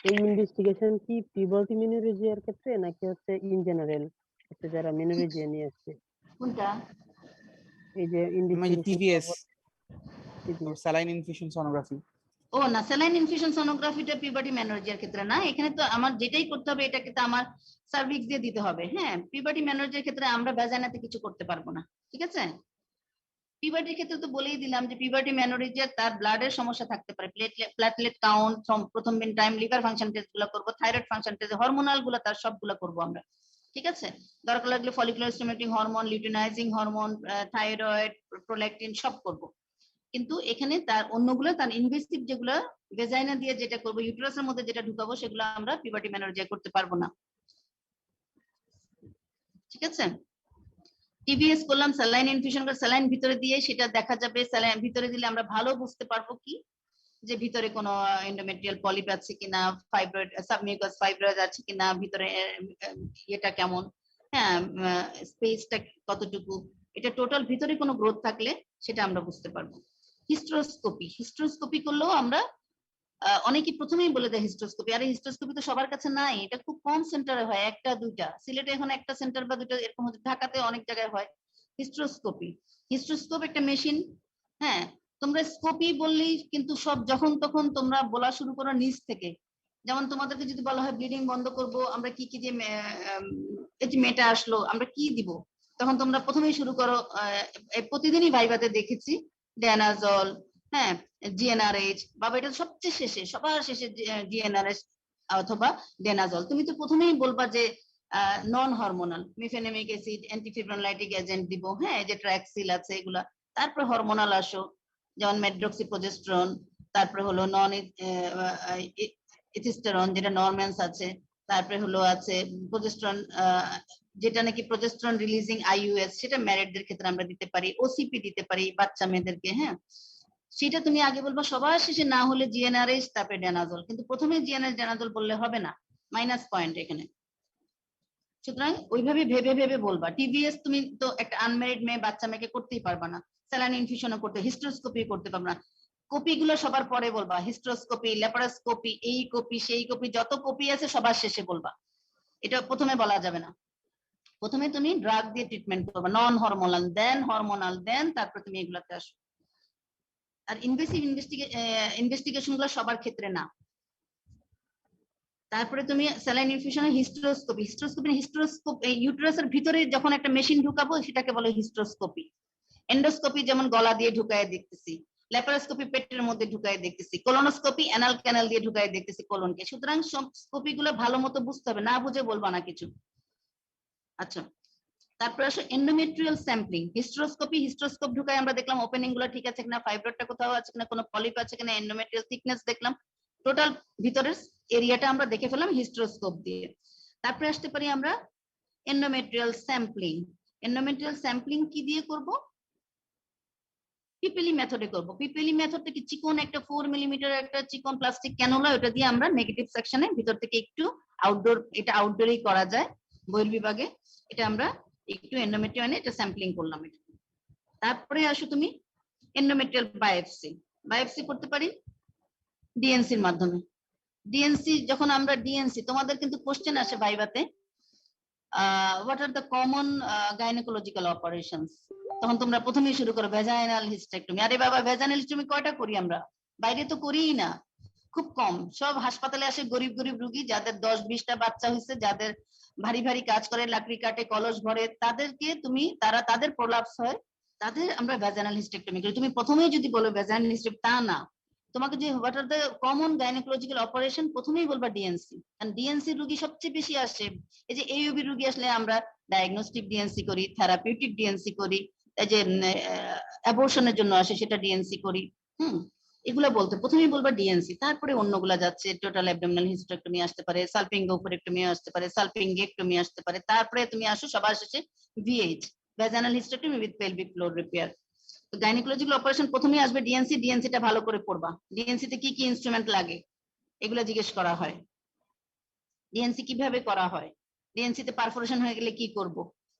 এই ইনভেস্টিগেশন কি পিভটি মিনোরেজিয়ার ক্ষেত্রে নাকি হচ্ছে ইন জেনারেল, হচ্ছে যারা মিনোরেজিয়া নিয়ে আসছে? কোনটা? এই যে investigation TVS saline infusion sonography. ও না, স্যালাইন ইনফিউশন সোনোগ্রাফিটা পিউবার্টি মেনোরেজিয়ার ক্ষেত্রে না। এখানে তো আমার যেটাই করতে হবে এটাকে তো আমার সার্ভিক্স দিয়ে দিতে হবে। হ্যাঁ, পিউবার্টি মেনোরেজিয়ার ক্ষেত্রে আমরা ভ্যাজাইনাতে কিছু করতে পারবো না, ঠিক আছে। পিউবার্টির ক্ষেত্রে তো বলেই দিলাম যে পিউবার্টি মেনোরেজিয়া তার ব্লাডের সমস্যা থাকতে পারে, প্লেটলেট কাউন্ট, প্রথম দিন টাইম, লিভার ফাংশন টেস্ট গুলো করবো, থাইরয়েড ফাংশন টেস্ট, হরমোনাল গুলো তার সবগুলো করবো আমরা, ঠিক আছে। দরকার লাগলে follicular stimulating hormone, luteinising hormone, thyroid, prolactin সব করবো। কিন্তু এখানে তার অন্যগুলো তার ইনভেসিভ যেগুলো ভেজাইনা দিয়ে যেটা করবো, ইউটেরাসের মধ্যে যেটা ঢুকাবো, সেগুলো আমরা পিউবার্টি মেনোরেজিয়া করতে পারবো না, ঠিক আছে। টিভিএস করলাম, স্যালাইন ইনফিউশন করে স্যালাইন ভিতরে দিয়ে সেটা দেখা যাবে। স্যালাইন ভিতরে দিলে আমরা ভালো বুঝতে পারবো কি যে ভিতরে কোনো এন্ডোমেট্রিয়াল পলিপ আছে কিনা, ফাইব্রয়েড সাবমিউকাস ফাইব্রয়েড আছে কিনা, ভিতরে এটা কেমন, হ্যাঁ, স্পেসটা কতটুকু, এটা টোটাল ভিতরে কোনো গ্রোথ থাকলে সেটা আমরা বুঝতে পারবো। হিস্ট্রোস্কোপি, হিস্ট্রোস্কোপি করলেও আমরা অনেকে প্রথমেই বলে দেয় হিস্ট্রোস্কোপি, আরে হিস্ট্রোস্কোপি তো সবার কাছে নাই, এটা খুব কম সেন্টারে হয়, একটা দুইটা, সিলেটে এখন একটা সেন্টার বা দুইটা এরকম হচ্ছে, ঢাকাতে অনেক জায়গায় হয় হিস্ট্রোস্কোপি। হিস্ট্রোস্কোপ একটা মেশিন, হ্যাঁ, তোমরা স্কোপি বললেই কিন্তু সব যখন তখন তোমরা বলা শুরু করো নিচ থেকে। যেমন তোমাদেরকে যদি বলা হয় ব্লিডিং বন্ধ করব, আমরা কি কি যে এই যে মেটা আসলো আমরা কি দিব, তখন তোমরা প্রথমেই শুরু করো, প্রতিদিনই ভাইভাতে দেখেছি ড্যানাজল, হ্যাঁ, জিএনআরএইচ, বাবা এটা সবচেয়ে শেষে, সবার শেষে জিএনআরএইচ অথবা ডেনাজল। তুমি তো প্রথমেই বলবা যে নন হরমোনাল মিফেনেমিক অ্যাসিড, অ্যান্টিফিব্রোলাইটিক এজেন্ট দিব, হ্যাঁ, যে ট্রাক্সিল আছে এগুলা। তারপর হরমোনাল আসো, যেমন মেড্রক্সিপ্রোজেস্টেরন, তারপরে হলো নন এথিস্টেরন যেটা নরম্যান্স আছে, তারপরে হলো আছে প্রোজেস্টেরন যেটা নাকি প্রোজেস্টেরন রিলিজিং আইইউএস, সেটা ম্যারিডদের ক্ষেত্রে আমরা দিতে পারি, ওসিপি দিতে পারি বাচ্চা মেয়েদেরকে, হ্যাঁ, সেটা তুমি আগে বলবা সবার শেষে, না হলে জিএনআরএইচ তারপরে ডেনাজল, কিন্তু প্রথমে জিএনআরএইচ ডেনাজল বললে হবে না, মাইনাস পয়েন্ট এখানে। সুতরাং ওইভাবে ভেবে ভেবে বলবা। টিভিএস তুমি তো একটা আনম্যারিড মেয়ে বাচ্চা মেয়েকে করতেই পারবা না, স্যালাইন ইনফিউশনও করতে, হিস্ট্রোস্কোপি করতে পারবা না। কপি গুলো সবার পরে বলবা, হিস্ট্রোস্কোপি, ল্যাপারোস্কোপি, এই কপি সেই কপি, যত কপি আছে সবার শেষে বলবা, এটা প্রথমে বলা যাবে না। প্রথমে তুমি ড্রাগ দিয়ে ট্রিটমেন্ট করবা, নন হরমোনাল দেন তারপর তুমি এগুলাতে আসো। আর ইনভেসিভ ইনভেস্টিগেশন গুলো সবার ক্ষেত্রে না। তারপরে তুমি স্যালাইন ইনফিউশনের হিস্ট্রোস্কোপি, ইউটেরাসের ভিতরে যখন একটা মেশিন ঢুকাবো সেটাকে বলে হিস্ট্রোস্কোপি। এন্ডোস্কোপি যেমন গলা দিয়ে ঢুকায় দেখতেছি, ল্যাপারোস্কোপি পেটের মধ্যে ঢুকায় দেখতেছি, কোলোনোস্কোপি অ্যানাল ক্যানাল দিয়ে ঢুকায় দেখতেছি কোলনকে। সুতরাং সব স্কোপি গুলো ভালো মতো বুঝতে হবে, না বুঝে বলবা না কিছু। আচ্ছা, তারপরে আসো এন্ডোমেট্রিয়াল স্যাম্পলিং। হিস্ট্রোস্কোপ ঢুকায় আমরা দেখলাম ওপেনিং গুলো ঠিক আছে কিনা, ফাইব্রয়েডটা কোথাও আছে কিনা, কোনো পলিপ আছে কিনা, এন্ডোমেট্রিয়াল থিকনেস দেখলাম, টোটাল ভিতরের এরিয়াটা আমরা দেখে ফেললাম হিস্ট্রোস্কোপ দিয়ে। তারপরে আসতে পারি আমরা এন্ডোমেট্রিয়াল স্যাম্পলিং। এন্ডোমেট্রিয়াল স্যাম্পলিং কি দিয়ে করব? পিপেলি মেথডে করব। পিপেলি মেথডটা কি, চিকন একটা 4 মিলিমিটার একটা চিকন প্লাস্টিক ক্যানুলা, ওটা দিয়ে আমরা নেগেটিভ সেকশনে ভিতর থেকে একটু আউটডোর, এটা আউটডোরেই করা যায় বহির্বিভাগে, এটা আমরা একটু এন্ডোমেট্রিয়াল এটা স্যাম্পলিং করলাম এটা। তারপরে আসো তুমি এন্ডোমেট্রিয়াল বায়োপসি করতে পারি ডিএনসির মাধ্যমে। ডিএনসি যখন আমরা ডিএনসি, তোমাদের কিন্তু কোশ্চেন আসে ভাইভাতে, what are the common gynaecological operations, তখন তোমরা প্রথমেই শুরু করো ভ্যাজাইনাল হিস্টেক্টমি। আরে বাবা, ভ্যাজাইনাল হিস্টেক্টমি কয়টা করি আমরা? বাইরে তো করিই না, খুব কম। সব হাসপাতালে আসে গরিব গরিব রুগী, যাদের 10-20টা বাচ্চা হয়েছে, যাদের ভারী ভারী কাজ করে, লাকড়ি কাটে, কলস ভরে, তাদেরকে তুমি, তারা তাদের প্রলাপস হয়, তাদের আমরা ভ্যাজানাল হিস্টেক্টমি করি। তুমি প্রথমেই যদি বলো ভ্যাজানাল হিস্টেক্টমি, তা না, তোমাকে যে what are the common gynaecological operation প্রথমেই বলবা ডিএনসি। কারণ ডিএনসি রোগী সবচেয়ে বেশি আসে। এই যে এইউবি রোগী আসলে আমরা ডায়াগনস্টিক ডিএনসি করি, থেরাপিউটিক ডিএনসি করি, এই যে অ্যাবর্শনের জন্য আসে সেটা ডিএনসি করি। এগুলা বলতে প্রথমেই বলবা ডিএনসি, তারপরে অন্যগুলা যাচ্ছে, টোটাল অ্যাবডোমিনাল হিস্টেরেক্টমি আসতে পারে, সালপিঙ্গোফোরেক্টমি আসতে পারে, সালপিঙ্গেক্টমি আসতে পারে, তারপরে তুমি আসো সবার শেষে VH, vaginal hysterectomy with pelvic floor repair. তো গাইনোকোলজিক্যাল অপারেশন প্রথমেই আসবে ডিএনসি, ডিএনসিটা ভালো করে পড়বা। ডিএনসি তে কি কি ইনস্ট্রুমেন্ট লাগে এগুলা জিজ্ঞেস করা হয়। ডিএনসি কিভাবে করা হয়, ডিএনসি তে পারফোরেশন হয়ে গেলে কি করব,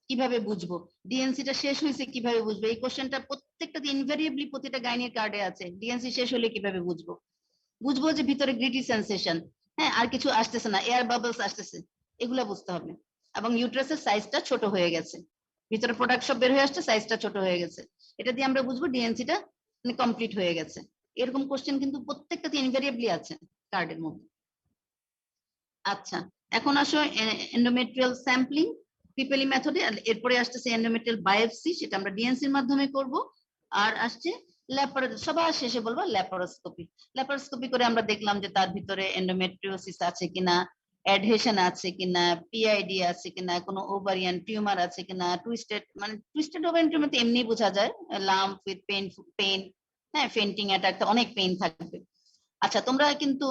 কিভাবে বুঝবো, ডিএনসিটা শেষ হয়েছে কিভাবে বুঝবো। এই কোশ্চেনটা প্রত্যেকটা ইনভেরিয়েবলি প্রতিটা গাইনির কার্ডে আছে। ডিএনসি শেষ হলে কিভাবে বুঝবো? বুঝবো যে ভিতরে গ্রিটি সেন্সেশন, হ্যাঁ, আর কিছু আসতেছে না, এয়ার বাবলস আসতেছে, এগুলা বুঝতে হবে। এবং ইউট্রাসের সাইজটা ছোট হয়ে গেছে, ভিতরে প্রোডাক্ট সব বের হয়ে আসছে, সাইজটা ছোট হয়ে গেছে, এটা দিয়ে আমরা বুঝবো ডিএনসিটা কমপ্লিট হয়ে গেছে। এরকম কোশ্চেন কিন্তু প্রত্যেকটাতে ইনভেরিয়েবলি আছে কার্ডের মধ্যে। আচ্ছা, এখন আসো এন্ডোমেট্রিয়াল স্যাম্পলিং পিপেলি মেথডে, এরপরে আসতেছে এন্ডোমেট্রিয়াল বায়োপসি, সেটা আমরা ডিএনসির মাধ্যমে করব। আর আসছে সবার শেষে বলবো ল্যাপারোস্কোপি। ল্যাপারোস্কোপি করে আমরা দেখলাম যে তার ভিতরে এন্ডোমেট্রিওসিস আছে কিনা, অ্যাডহেশন আছে কিনা, পিআইডি আছে কিনা, কোনো ওভারিয়ান টিউমার আছে কিনা, টুইস্টেড ওভারিয়ান টিউমার তো এমনি বোঝা যায়, লাম্প উইথ পেইন, হ্যাঁ, ফেন্টিং অ্যাটাক, অনেক পেইন থাকবে। আচ্ছা, তোমরা কিন্তু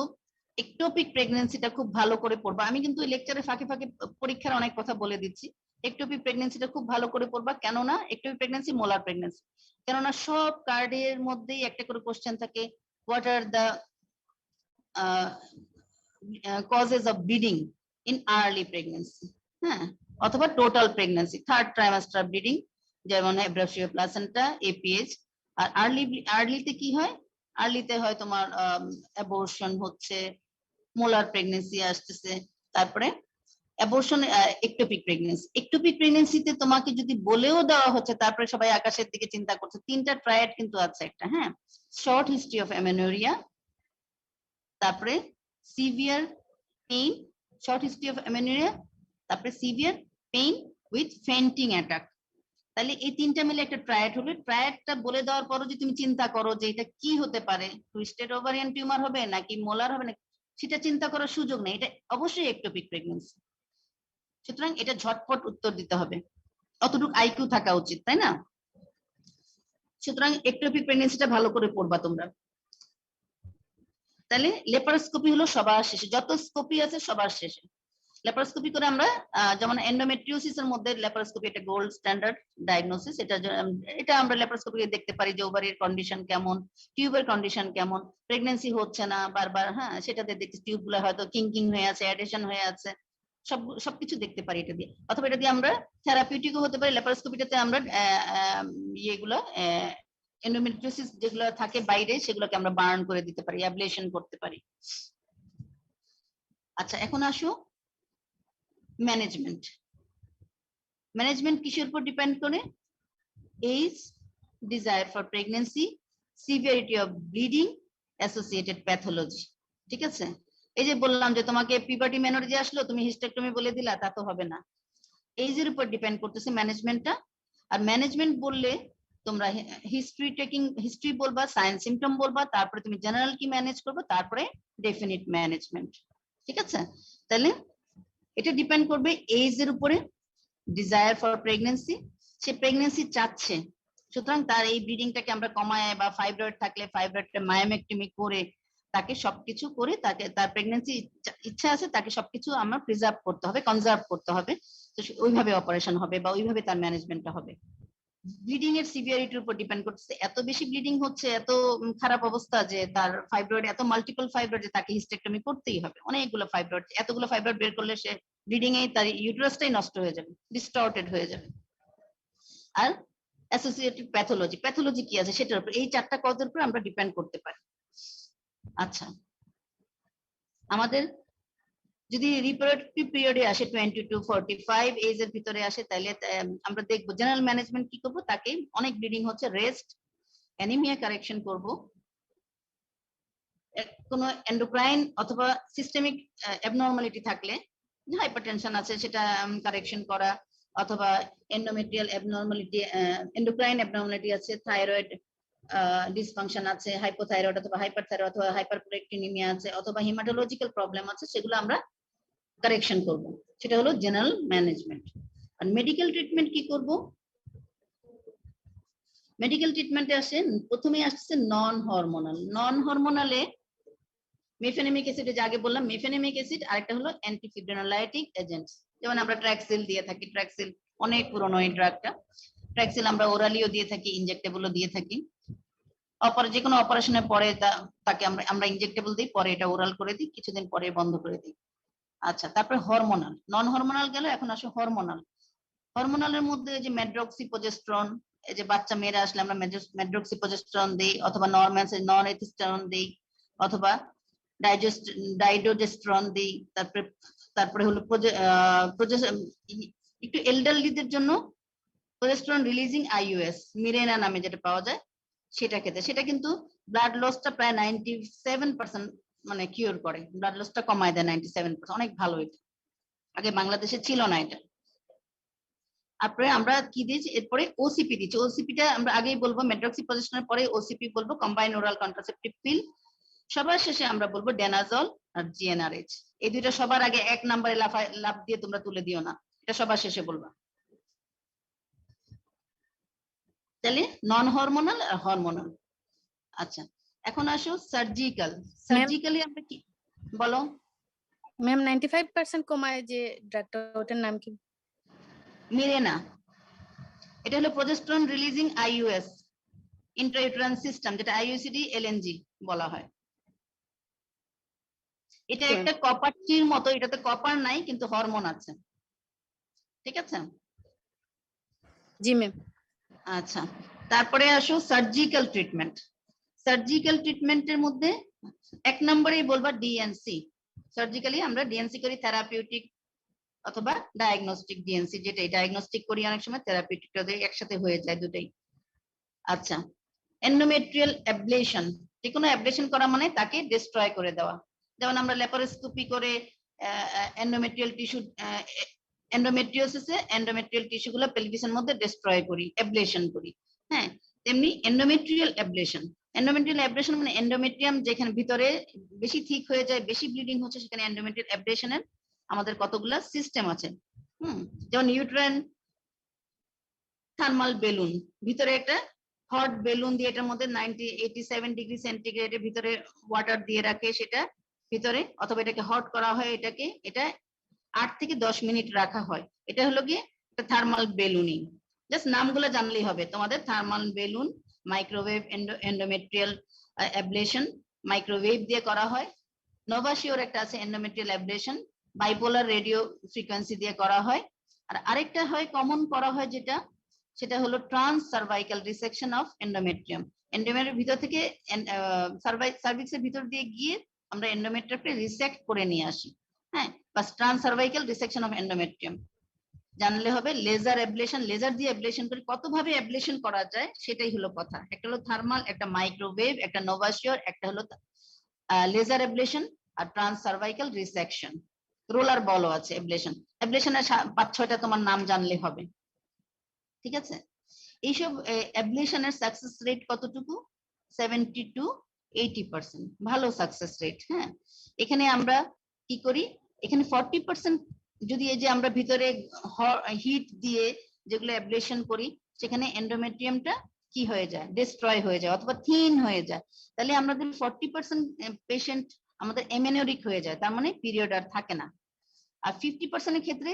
একটোপিক প্রেগন্যান্সিটা খুব ভালো করে পড়বা। আমি কিন্তু লেকচারের ফাঁকে ফাঁকে পরীক্ষার অনেক কথা বলে দিচ্ছি। একটোপিক প্রেগন্যান্সিটা খুব ভালো করে পড়বা, কেননা একটোপিক প্রেগন্যান্সি মোলার প্রেগন্যান্সি, কেননা সব কার্ডের মধ্যেই একটা করে কোশ্চেন থাকে, what are the causes of bleeding in early pregnancy, হ্যাঁ, অথবা total pregnancy, third trimester bleeding, যেমন এব্রাসিও প্লাসেন্টা, এপিএইচ। আর আর্লিতে কি হয়? আর্লিতে হয় তোমার অ্যাবর্শন হচ্ছে, মোলার প্রেগন্যান্সি আসতেছে, তারপরে অ্যাবর্শন, একটোপিক প্রেগন্যান্সি। একটোপিক প্রেগন্যান্সিতে তোমাকে যদি বলেও দেওয়া হচ্ছে, তারপরে সবাই আকাশের দিকে চিন্তা করছে, তিনটা ট্রায়াড কিন্তু আছে একটা, হ্যাঁ, শর্ট হিস্ট্রি অফ অ্যামেনোরিয়া, তারপরে severe pain, short history of amenorrhoea, তারপরে severe pain with fainting attack. তাহলে এই তিনটা মিলে একটা ট্রায়াড হলো। ট্রায়াডটা বলে দেওয়ার পরও যদি তুমি চিন্তা করো যে এটা কি হতে পারে, টুইস্টেড ওভারিয়ান টিউমার হবে নাকি মোলার হবে না, সেটা চিন্তা করার সুযোগ নেই, এটা অবশ্যই একটোপিক প্রেগন্যান্সি। সুতরাং এটা ঝটপট উত্তর দিতে হবে, অতটুকু আইকিউ থাকা উচিত, তাই না? সুতরাং একটোপিক প্রেগন্যান্সিটা ভালো করে পড়বা তোমরা। তাহলে লেপারোস্কোপি হলো সবার শেষে, যত স্কোপি আছে সবার শেষে। ল্যাপারোস্কোপি করে আমরা যেমন এন্ডোমেট্রিওসিস এর মধ্যে ল্যাপারোস্কোপি একটা গোল্ড স্ট্যান্ডার্ড ডায়াগনোসিস, এটা আমরা ল্যাপারোস্কোপি দেখতে পারি যে ওভারির কন্ডিশন কেমন, টিউবের কন্ডিশন কেমন, প্রেগন্যান্সি হচ্ছে না বারবার, হ্যাঁ, সেটাতে দেখছি টিউব গুলো হয়তো কিঙ্কিং হয়ে আছে, অ্যাডহেশন হয়ে আছে, সবকিছু দেখতে পারি এটা দিয়ে। অথবা এটা দিয়ে আমরা থেরাপিউটিকও হতে পারি। ল্যাপারোস্কোপিটাতে আমরা ইয়েগুলো এন্ডোমেট্রিওসিস যেগুলো থাকে বাইরে, সেগুলোকে আমরা বার্ন করে দিতে পারি, অ্যাবলেশন করতে পারি। আচ্ছা, এখন আসো ম্যানেজমেন্ট। ম্যানেজমেন্ট কিসের উপর ডিপেন্ড করে? Age, desire for pregnancy, severity of bleeding, associated pathology. ঠিক আছে, এই যে বললাম যে তোমাকে পিউবার্টি মেনোরেজি আসলো, তুমি হিস্টেক্টমি বলে দিলা, তা তো হবে না। এজের উপর ডিপেন্ড করতেছে ম্যানেজমেন্টটা। আর ম্যানেজমেন্ট বললে তোমরা হিস্ট্রি বলবা, সাইন সিমটম বলবা, তারপরে তুমি জেনারেল কি ম্যানেজ করবে, তারপরে ডেফিনিট ম্যানেজমেন্ট। ঠিক আছে, তাহলে এটা ডিপেন্ড করবে এজ এর উপরে, desire for pregnancy, say pregnancy চাচ্ছে, সুতরাং তার এই ব্লিডিংটাকে আমরা কমায়, বা ফাইব্রয়েড থাকলে ফাইব্রয়েডটা মায়োমেক্টমি করে, তাকে সবকিছু করে, তাকে তার প্রেগন্যান্সি ইচ্ছা আছে, তাকে সবকিছু আমরা প্রিজার্ভ করতে হবে, কনজার্ভ করতে হবে, তো ওইভাবে অপারেশন হবে বা ওইভাবে তার ম্যানেজমেন্টটা হবে। ব্লিডিং এর সিভিয়ারিটির উপর ডিপেন্ড করতেছে, এত বেশি ব্লিডিং হচ্ছে, এত খারাপ অবস্থা যে তার ফাইব্রয়েড, এত মাল্টিপল ফাইব্রয়েড যে তাকে হিস্টেক্টমি করতেই হবে, অনেকগুলো ফাইব্রয়েড, এতগুলো ফাইব্রয়েড বের করলে সে ব্লিডিং এই তার ইউটেরাসটাই নষ্ট হয়ে যাবে, ডিস্টর্টেড হয়ে যাবে। আর অ্যাসোসিয়েটেড প্যাথোলজি কি আছে সেটার উপর, এই চারটা কজের উপর আমরা ডিপেন্ড করতে পারি। আচ্ছা, আমাদের যদি রিপ্রোডাক্টিভ পিরিয়ডে আসে 20 to 45 এজ এর ভিতরে আসে, তাহলে আমরা দেখবো জেনারেল ম্যানেজমেন্ট কি করব, তাকে অনেক ব্লিডিং হচ্ছে, রেস্ট, অ্যানিমিয়া কারেকশন করব, কোনো এন্ডোক্রাইন অথবা সিস্টেমিক অ্যাবনর্মালিটি থাকলে, হাইপারটেনশন আছে, সেটা কারেকশন করা, অথবা এন্ডোমেট্রিয়াল অ্যাবনর্মালিটি, এন্ডোক্রাইন অ্যাবনর্মালিটি আছে, থাইরয়েড ডিসফাংশন আছে, হাইপোথাইরয়েড অথবা হাইপারথাইরয়েড অথবা হাইপারপ্রোলেক্টিনিমিয়া আছে, অথবা হিমাটোলজিক্যাল প্রবলেম আছে, সেগুলো আমরা কারেকশন করব। সেটা হলো জেনারেল ম্যানেজমেন্ট। আর মেডিকেল ট্রিটমেন্ট কি করব? মেডিকেল ট্রিটমেন্টে আসে প্রথমেই আসছে নন হরমোনাল। নন হরমোনালে মেফেনেমিক অ্যাসিড, যে আগে বললাম মেফেনেমিক অ্যাসিড, আরেকটা হলো অ্যান্টিফিব্রিনোলাইটিক এজেন্টস, যেমন আমরা ট্র্যাক্সিল দিয়ে থাকি। ট্র্যাক্সিল অনেক পুরনো এই ড্রাগটা। ট্র্যাক্সিল আমরা ওরালিও দিয়ে থাকি, ইনজেক্টেবলও দিয়ে থাকি। যে কোনো অপারেশনের পরে তাকে আমরা ইনজেক্টেবল দিই, পরে এটা ওরাল করে দিই, কিছুদিন পরে বন্ধ করে দিই। আচ্ছা, তারপরে হরমোনাল। নন হরমোনাল গেল, এখন আসে হরমোনাল। হরমোনালের মধ্যে যে মেড্রক্সিপ্রোজেস্টেরন, এই যে বাচ্চা মেয়েরা আসলে আমরা মেড্রক্সিপ্রোজেস্টেরন দিই, অথবা নরএথিস্টেরন দিই, অথবা ডাইডোজেস্টেরন দিই। তারপরে হলো একটু এল্ডারলিদের জন্য প্রোজেস্টেরন রিলিজিং আইইউএস, মিরেনা নামে যেটা পাওয়া যায়, সেটা খেতে। সেটা কিন্তু ব্লাড লসটা প্রায় 97% মানে কিওর করে, ব্লাড লসটা কমায় দেয় 97%, অনেক ভালো এটা। আগে বাংলাদেশে ছিল না এটা। তারপরে আমরা কি দিয়েছি, এরপরে ওসিপি দিচ্ছি। ওসিপিটা আমরা আগেই বলবো, মেড্রক্সিপ্রোজেস্টেরনের পরে ওসিপি বলবো, কম্বাইন্ড ওরাল কন্ট্রাসেপটিভ পিল। সবার শেষে আমরা বলবো ডেনাজল আর জিএনআরএইচ। এই দুইটা সবার আগে 1 নম্বরে লাভ দিয়ে তোমরা তুলে দিও না, এটা সবার শেষে বলবা। তাহলে নন হরমোনাল আর হরমোনাল। আচ্ছা, এখন আসো সার্জিক্যাল। সার্জিক্যালি আমরা কি বলো ম্যাম? 95% কমায় যে ড্রাগটা, ওটার নাম কি? মিরেনা। এটা হলো প্রোজেস্টেরন রিলিজিং আইইউএস, ইন্ট্রাইউটেরাইন সিস্টেম, যেটা আইইউসিডি এলএনজি বলা হয়। এটা একটা কপারটির মতো, এটাতে কপার নাই কিন্তু হরমোন আছে। ঠিক আছে? জি ম্যাম। আচ্ছা, তারপরে আসো সার্জিক্যাল ট্রিটমেন্ট। সার্জিক্যাল ট্রিটমেন্টের মধ্যে 1 নম্বরেই বলবা ডিএনসি। সার্জিক্যালি আমরা ডিএনসি করি, থেরাপিউটিক অথবা ডায়াগনস্টিক ডিএনসি, যেটাই ডায়াগনস্টিক করি অনেক সময়, থেরাপিউটিকটা একসাথে হয়ে যায় দুটোই। আচ্ছা, এন্ডোমেট্রিয়াল অ্যাবলেশন। যে কোনো অ্যাবলেশন করা মানে তাকে ডিস্ট্রয় করে দেওয়া। যেমন আমরা ল্যাপারোস্কোপি করে এন্ডোমেট্রিয়াল টিস্যু, এন্ডোমেট্রিওসিসে এন্ডোমেট্রিয়াল টিস্যুগুলো পেলভিসের মধ্যে ডিস্ট্রয় করি, অ্যাবলেশন করি। হ্যাঁ, তেমনি এন্ডোমেট্রিয়াল অ্যাবলেশন। এন্ডোমেট্রিয়াল অ্যাবলেশন মানে এন্ডোমেট্রিয়াম যেখানে ভিতরে বেশি থিক হয়ে যায়, বেশি ব্লিডিং হচ্ছে, সেখানে এন্ডোমেট্রিয়াল অ্যাবলেশনের আমাদের কতগুলো সিস্টেম আছে। যেমন ইউট্রাইন থার্মাল বেলুন, ভিতরে একটা হট বেলুন দিয়ে এটার মধ্যে 87 ডিগ্রি সেন্টিগ্রেডের ভিতরে ওয়াটার দিয়ে রাখে, সেটা ভিতরে, অথবা এটাকে হট করা হয়, এটা 8 থেকে 10 মিনিট রাখা হয়। এটা হলো কি একটা থার্মাল বেলুনিং। জাস্ট নামগুলো জানলেই হবে তোমাদের। Thermal balloon, microwave endometrial ablation, microwave দিয়ে করা হয়। নোভাশিওর একটা আছে endometrial ablation, bipolar radio frequency দিয়ে করা হয়। আর আরেকটা হয় কমন করা হয় যেটা, সেটা হলো trans cervical resection of endometrium. এন্ডোমেট্রিয়ামের ভিতর থেকে সার্ভিক্সের ভিতর দিয়ে গিয়ে আমরা এন্ডোমেট্রিয়ামকে রিসেক্ট করে নিয়ে আসি। হ্যাঁ, বা trans cervical resection of endometrium জানলে হবে। লেজার অ্যাবলেশন, লেজার দিয়ে অ্যাবলেশন করি, কতভাবে অ্যাবলেশন করা যায় সেটাই হলো কথা। একটা হলো থার্মাল, একটা মাইক্রোওয়েভ, একটা নোভাশিওর, একটা হলো লেজার অ্যাবলেশন, আর ট্রান্স সার্ভাইকাল রিসেকশন। রোলার বলও আছে অ্যাবলেশন। অ্যাবলেশনের 5-6টা তোমার নাম জানলে হবে। ঠিক আছে? এইসব অ্যাবলেশনের সাকসেস রেট কতটুকু? 70 to 80%, ভালো সাকসেস রেট। হ্যাঁ, এখানে আমরা কি করি, এখানে 40% যদি এই যে আমরা ভিতরে হিট দিয়ে যেগুলো অ্যাবলেশন করি, সেখানে এন্ডোমেট্রিয়ামটা কি হয়ে যায়, ডিস্ট্রয় হয়ে যায় অথবা থিন হয়ে যায়, তাহলে আমাদের 40% পেশেন্ট আমাদের এমেনোরিক হয়ে যায়, তার মানে পিরিয়ড আর থাকে না। আর 50% এর ক্ষেত্রে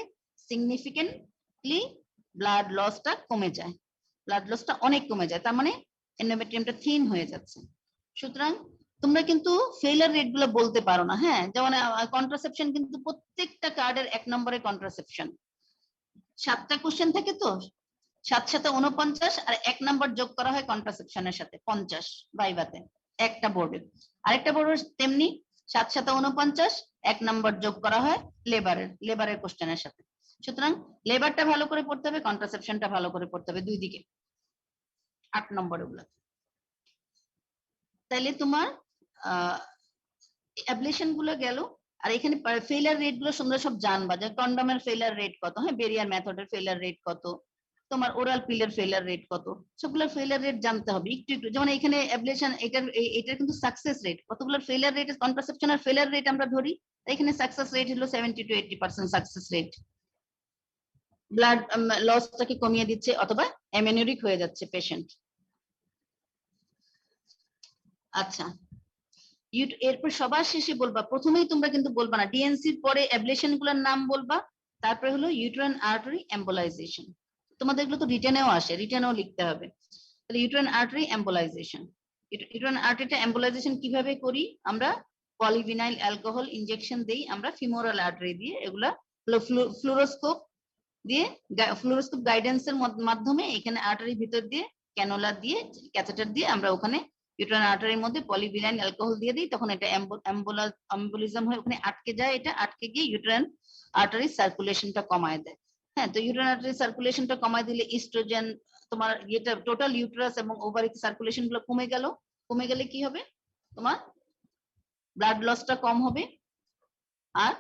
সিগনিফিকেন্টলি ব্লাড লসটা কমে যায়, ব্লাড লসটা অনেক কমে যায়, তার মানে এন্ডোমেট্রিয়ামটা থিন হয়ে যাচ্ছে। সুতরাং তোমরা কিন্তু ফেইলার রেট গুলো বলতে পারো না। হ্যাঁ, যেমন কন্ট্রাসেপশন কিন্তু প্রত্যেকটা কার্ডের 1 নম্বরে কন্ট্রাসেপশন। 7টা কোশ্চেন থাকে তো, 7 সাথে 49, আর 1 নম্বর যোগ করা হয় কন্ট্রাসেপশনের সাথে 50 ভাইভাতে একটা বোর্ডে। আরেকটা বোর্ডে তেমনি 7 সাথে 49, 1 নম্বর যোগ করা হয় লেবারের কোশ্চেনের সাথে। সুতরাং লেবারটা ভালো করে পড়তে হবে, কন্ট্রাসেপশনটা ভালো করে পড়তে হবে, দুই দিকে 8 নম্বর ওগুলো। তাইলে তোমার অ্যাবলেশন গুলো গেল। আর এখানে ফেইলার রেট গুলো তোমরা সব জানবা, যে কন্ডমের ফেইলার রেট কত, হ্যাঁ বেরিয়ার মেথডের ফেইলার রেট কত, তোমার ওরাল পিলের ফেইলার রেট কত, সবগুলো ফেইলার রেট জানতে হবে একটু একটু। যেমন এখানে অ্যাবলেশন এটার কিন্তু সাকসেস রেট কতগুলো ফেইলার রেট, কন্ট্রাসেপশনের ফেইলার রেট আমরা ধরি, এখানে সাকসেস রেট হলো 70 to 80% সাকসেস রেট। ব্লাড লসটাকে কমিয়ে দিচ্ছে অথবা অ্যামেনোরিক হয়ে যাচ্ছে পেশেন্ট। আচ্ছা, এরপর সবার শেষে বলবা, প্রথমেই তোমরা কিন্তু বলবা না, ডিএনসির পরে অ্যাবলেশন গুলোর নাম বলবা, তারপরে হলো ইউটেরাইন আর্টারি এম্বোলাইজেশন। তোমাদের এগুলো তো রিটেনেও আসে, রিটেনেও লিখতে হবে। তাহলে ইউটেরাইন আর্টারি এম্বোলাইজেশন, ইউটেরাইন আর্টারিটা এম্বোলাইজেশন কিভাবে করি আমরা, পলিভিনাইল অ্যালকোহল ইনজেকশন দেই আমরা ফিমোরাল আর্টারি দিয়ে, এগুলা ফ্লুরোস্কোপ দিয়ে, ফ্লুরোস্কোপ গাইডেন্সের মাধ্যমে এখানে আর্টারির ভিতর দিয়ে ক্যানোলা দিয়ে ক্যাথেটার দিয়ে আমরা ওখানে ইউটেরাইন আর্টারির মধ্যে পলিভিনাইল অ্যালকোহল দিয়ে দিই, তখন এটা এম্বোলিজম হয়ে ওখানে আটকে যায়, এটা আটকে গিয়ে ইউটেরাইন আর্টারি সার্কুলেশনটা কমায় দেয়। হ্যাঁ, তো ইউটেরাইন আর্টারি সার্কুলেশনটা কমায় দিলে ইস্ট্রোজেন তোমার এটা টোটাল ইউটেরাস এবং ওভারি সার্কুলেশন গুলো কমে গেল, কমে গেলে কি হবে, তোমার ব্লাড লসটা কম হবে, আর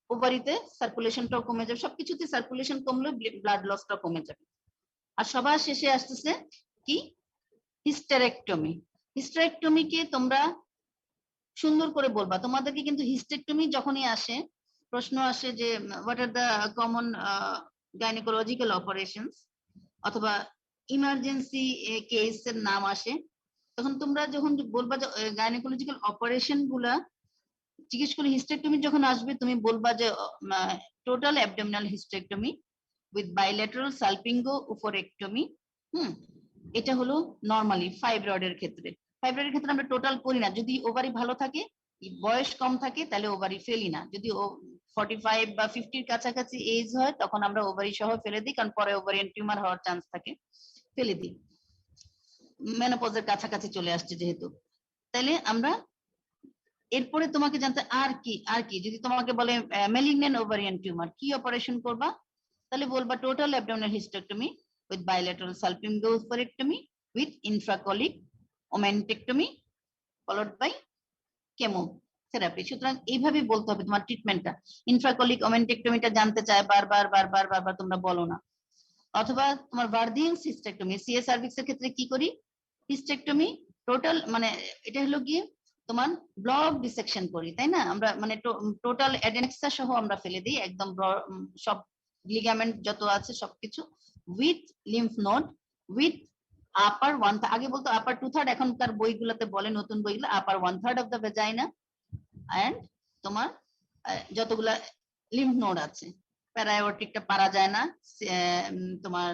ওভারিতে সার্কুলেশনটাও কমে যাবে, সবকিছুতে সার্কুলেশন কমলে ব্লাড লসটা কমে যাবে। আর সবার শেষে আসতেছে কি, হিস্টেরেক্টমি। হিস্টেরেক্টমিকে তোমরা সুন্দর করে বলবা, তোমাদেরকে কিন্তু হিস্টেরেক্টমি যখনই আসে প্রশ্ন আসে যে what are the common gynaecological operations অথবা ইমার্জেন্সি কেস এর নাম আসে, তখন তোমরা যখন বলবা যে গাইনোকোলজিক্যাল অপারেশন গুলা জিজ্ঞেস করে হিস্টেরেক্টমি যখন আসবে, তুমি বলবা যে total abdominal hysterectomy with bilateral salpingo oophorectomy. এটা হলো নরমালি ফাইব্রয়েডের ক্ষেত্রে। ফাইব্রয়েডের ক্ষেত্রে আমরা টোটাল করি না, যদি ওভারি ভালো থাকে, বয়স কম থাকে, তাহলে ওভারি ফেলি না। যদি 45 বা 50 কাছাকাছি এজ হয়, তখন আমরা ওভারি সহ ফেলে দিই, কারণ পরে ওভারিয়ান টিউমার হওয়ার চান্স থাকে, ফেলে দিই। মেনোপজের কাছাকাছি চলে আসছে যেহেতু, তাহলে আমরা এরপরে তোমাকে জানতে আর কি যদি তোমাকে বলে ম্যালিগন্যান্ট ওভারিয়ান টিউমার কি অপারেশন করবা, তাহলে বলবা total abdominal hysterectomy with bilateral salpingo oophorectomy with infracolic omentectomy followed by chemotherapy. সুতরাং এইভাবে বলতে হবে তোমার ট্রিটমেন্টটা। ইনফ্রাকলিক ওমেন্টেক্টমিটা জানতে চায়, বারবার তোমরা বলো না। অথবা তোমার ভার্দিয়েন্স হিস্টেরেক্টমি, সিএ সার্ভিক্সের ক্ষেত্রে কি করি, হিস্টেরেক্টমি টোটাল মানে এটা হলো গিয়ে তোমার ব্লক ডিসেকশন করি, তাই না, আমরা মানে টোটাল অ্যাডেনেক্সা সহ আমরা ফেলে দিই, একদম সব লিগামেন্ট যত আছে সবকিছু, with lymph node, with upper one, আগে বলতো আপার 2/3, এখনকার বইগুলোতে বলে নতুন বইগুলো আপার 1/3 অফ দ্য ভেজাইনা, এন্ড তোমার যতগুলা লিম্ফ নোড আছে, প্যারাঅর্টিকটা পারা যায় না, তোমার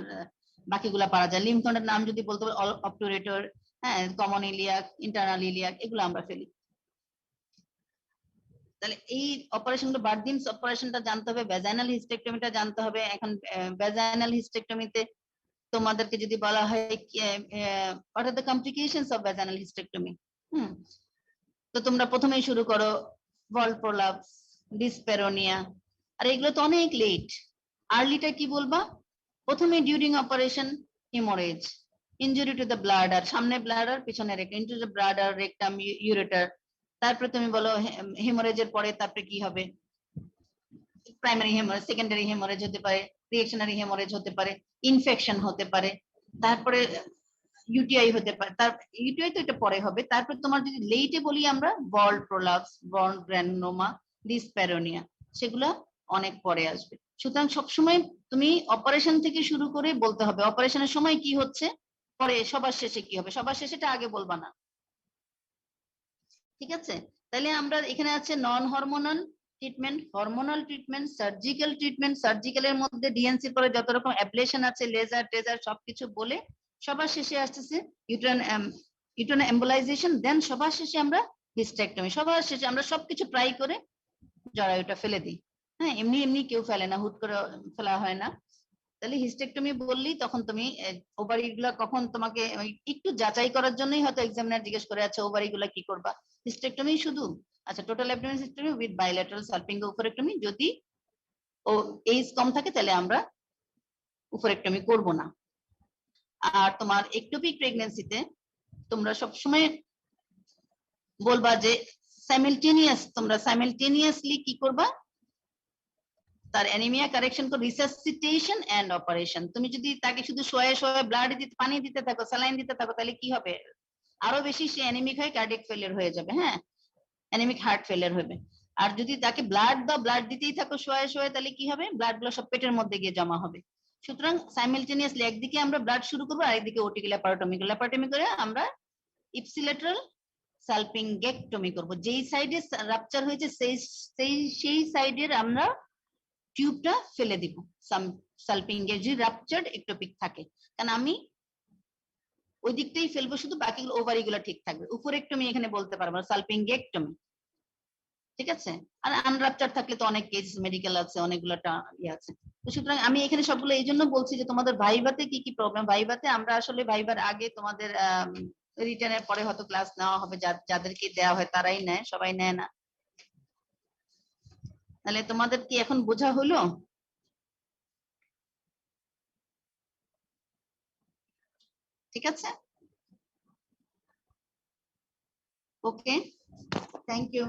বাকিগুলা পারা যায়। লিম্ফ নোডের নাম যদি বলতে পারো অবটুরেটর, হ্যাঁ, কমন ইলিয়াক, ইন্টারনাল ইলিয়াক, এগুলো আমরা ফেলি। তাহলে এই অপারেশন গুলো, ভার্দিয়েন্স অপারেশনটা জানতে হবে, ভ্যাজাইনাল হিস্টেরেক্টমিটা জানতে হবে। এখন ভ্যাজাইনাল হিস্টেরেক্টমিতে তোমাদেরকে যদি বলা হয় what are the complications of vaginal hysterectomy, তো তোমরা প্রথমেই শুরু করো ভল প্রলাপস, ডিসপেরোনিয়া, আর এগুলো তো অনেক লেট। আর্লিটা কি বলবা, প্রথমে during operation haemorrhage, injury to the bladder, সামনে ব্লাডার পিছনে rectum, into the bladder rectum ureter. তারপরে তুমি বলো হেমোরেজের পরে তারপরে কি হবে, প্রাইমারি হেমোরেজ, সেকেন্ডারি হেমোরেজ হতে পারে, রিঅ্যাকশনারি হেমোরেজ হতে পারে, ইনফেকশন হতে পারে, তারপরে ইউটিআই হতে পারে। তার ইউটিআই তো এটা পরে হবে। তারপর তোমার যদি লেটে বলি আমরা বল প্রলাপস, বল গ্র্যানোমা, ডিসপ্যারোনিয়া, সেগুলো অনেক পরে আসবে। সুতরাং সবসময় তুমি অপারেশন থেকে শুরু করে বলতে হবে অপারেশনের সময় কি হচ্ছে, পরে সবার শেষে কি হবে, সবার শেষেটা আগে বলবা না, ঠিক আছে? তাহলে আমরা এখানে আছে non hormonal treatment, hormonal treatment, surgical treatment. সার্জিক্যালের মধ্যে ডিএনসি পরে যত রকম অ্যাবলেশন আছে, লেজার টেজার সবকিছু বলে সবার শেষে আসতেছে ইউটেরাইন এম্বোলাইজেশন, দেন সবার শেষে আমরা হিস্টেরেক্টমি। সবার শেষে আমরা সবকিছু ট্রাই করে জরায়ুটা ফেলে দিই। হ্যাঁ, এমনি এমনি কেউ ফেলে না, হুট করে ফেলা হয় না। তাহলে হিস্টেরেক্টমি বললি তখন তুমি ওভারি গুলা কখন তোমাকে একটু যাচাই করার জন্যই হয়তো এক্সামিনার জিজ্ঞেস করে, আচ্ছা ওভারি গুলা কি করবা, হিস্টেরেক্টমি শুধু, আচ্ছা total abdominal hysterectomy with bilateral salpingo oophorectomy. যদি ও এজ কম থাকে তাহলে আমরা ওফোরেক্টমি করব না। আর তোমার একটোপিক প্রেগন্যান্সিতে তোমরা সবসময় বলবা যে তোমরা সাইমেলটেনিয়াসলি কি করবা, তার অ্যানিমিয়া কারেকশন কর, রিসাসিটেশন এন্ড অপারেশন। তুমি যদি তাকে শুধু শোয়ে শোয়ে ব্লাড দিতে, পানি দিতে থাকো, স্যালাইন দিতে থাকো, তাহলে কি হবে, আরো বেশি সে অ্যানিমিক হয়ে কার্ডিয়াক ফেলিয়ার হয়ে যাবে, হ্যাঁ, অ্যানিমিক হার্ট ফেলিয়ার হবে। আর যদি তাকে ব্লাড দাও, ব্লাড দিতেই থাকো শোয়ে শোয়ে, তাহলে কি হবে, ব্লাড গুলো সব পেটের মধ্যে গিয়ে জমা হবে। সুতরাং সাইমেলটেনিয়াসলি একদিকে আমরা ব্লাড শুরু করবো, আরেকদিকে ওটিকে ল্যাপারোটমি করে আমরা ইপসিলেটারাল সালপিঙ্গেক্টমি করব। যেই সাইডে রাপচার হয়েছে সেই সাইডের আমরা টিউবটা ফেলে দিব, সালপিঙ্গে যদি রাপচার্ড একটোপিক থাকে, কারণ আমি ওই দিকটাই ফেলবো শুধু, বাকিগুলো ওভারি গুলো ঠিক থাকবে। উপরেক্টমি এখানে বলতে পারবো না, সালপিঙ্গেক্টমি, ঠিক আছে। আর আনরাপচার থাকলে তো অনেক কেস মেডিকেল আছে, অনেকগুলোটা ইয়ে আছে। তো সুতরাং আমি এখানে সবগুলো এই জন্য বলছি যে তোমাদের ভাইভাতে কি কি প্রবলেম, ভাইভাতে আমরা আসলে ভাইবার আগে তোমাদের রিটার্নের পরে হয়তো ক্লাস নেওয়া হবে, যাদেরকে দেওয়া হয় তারাই নেয়, সবাই নেয় না। তাহলে তোমাদের কি এখন বোঝা হলো? ঠিক আছে, ওকে, থ্যাংক ইউ।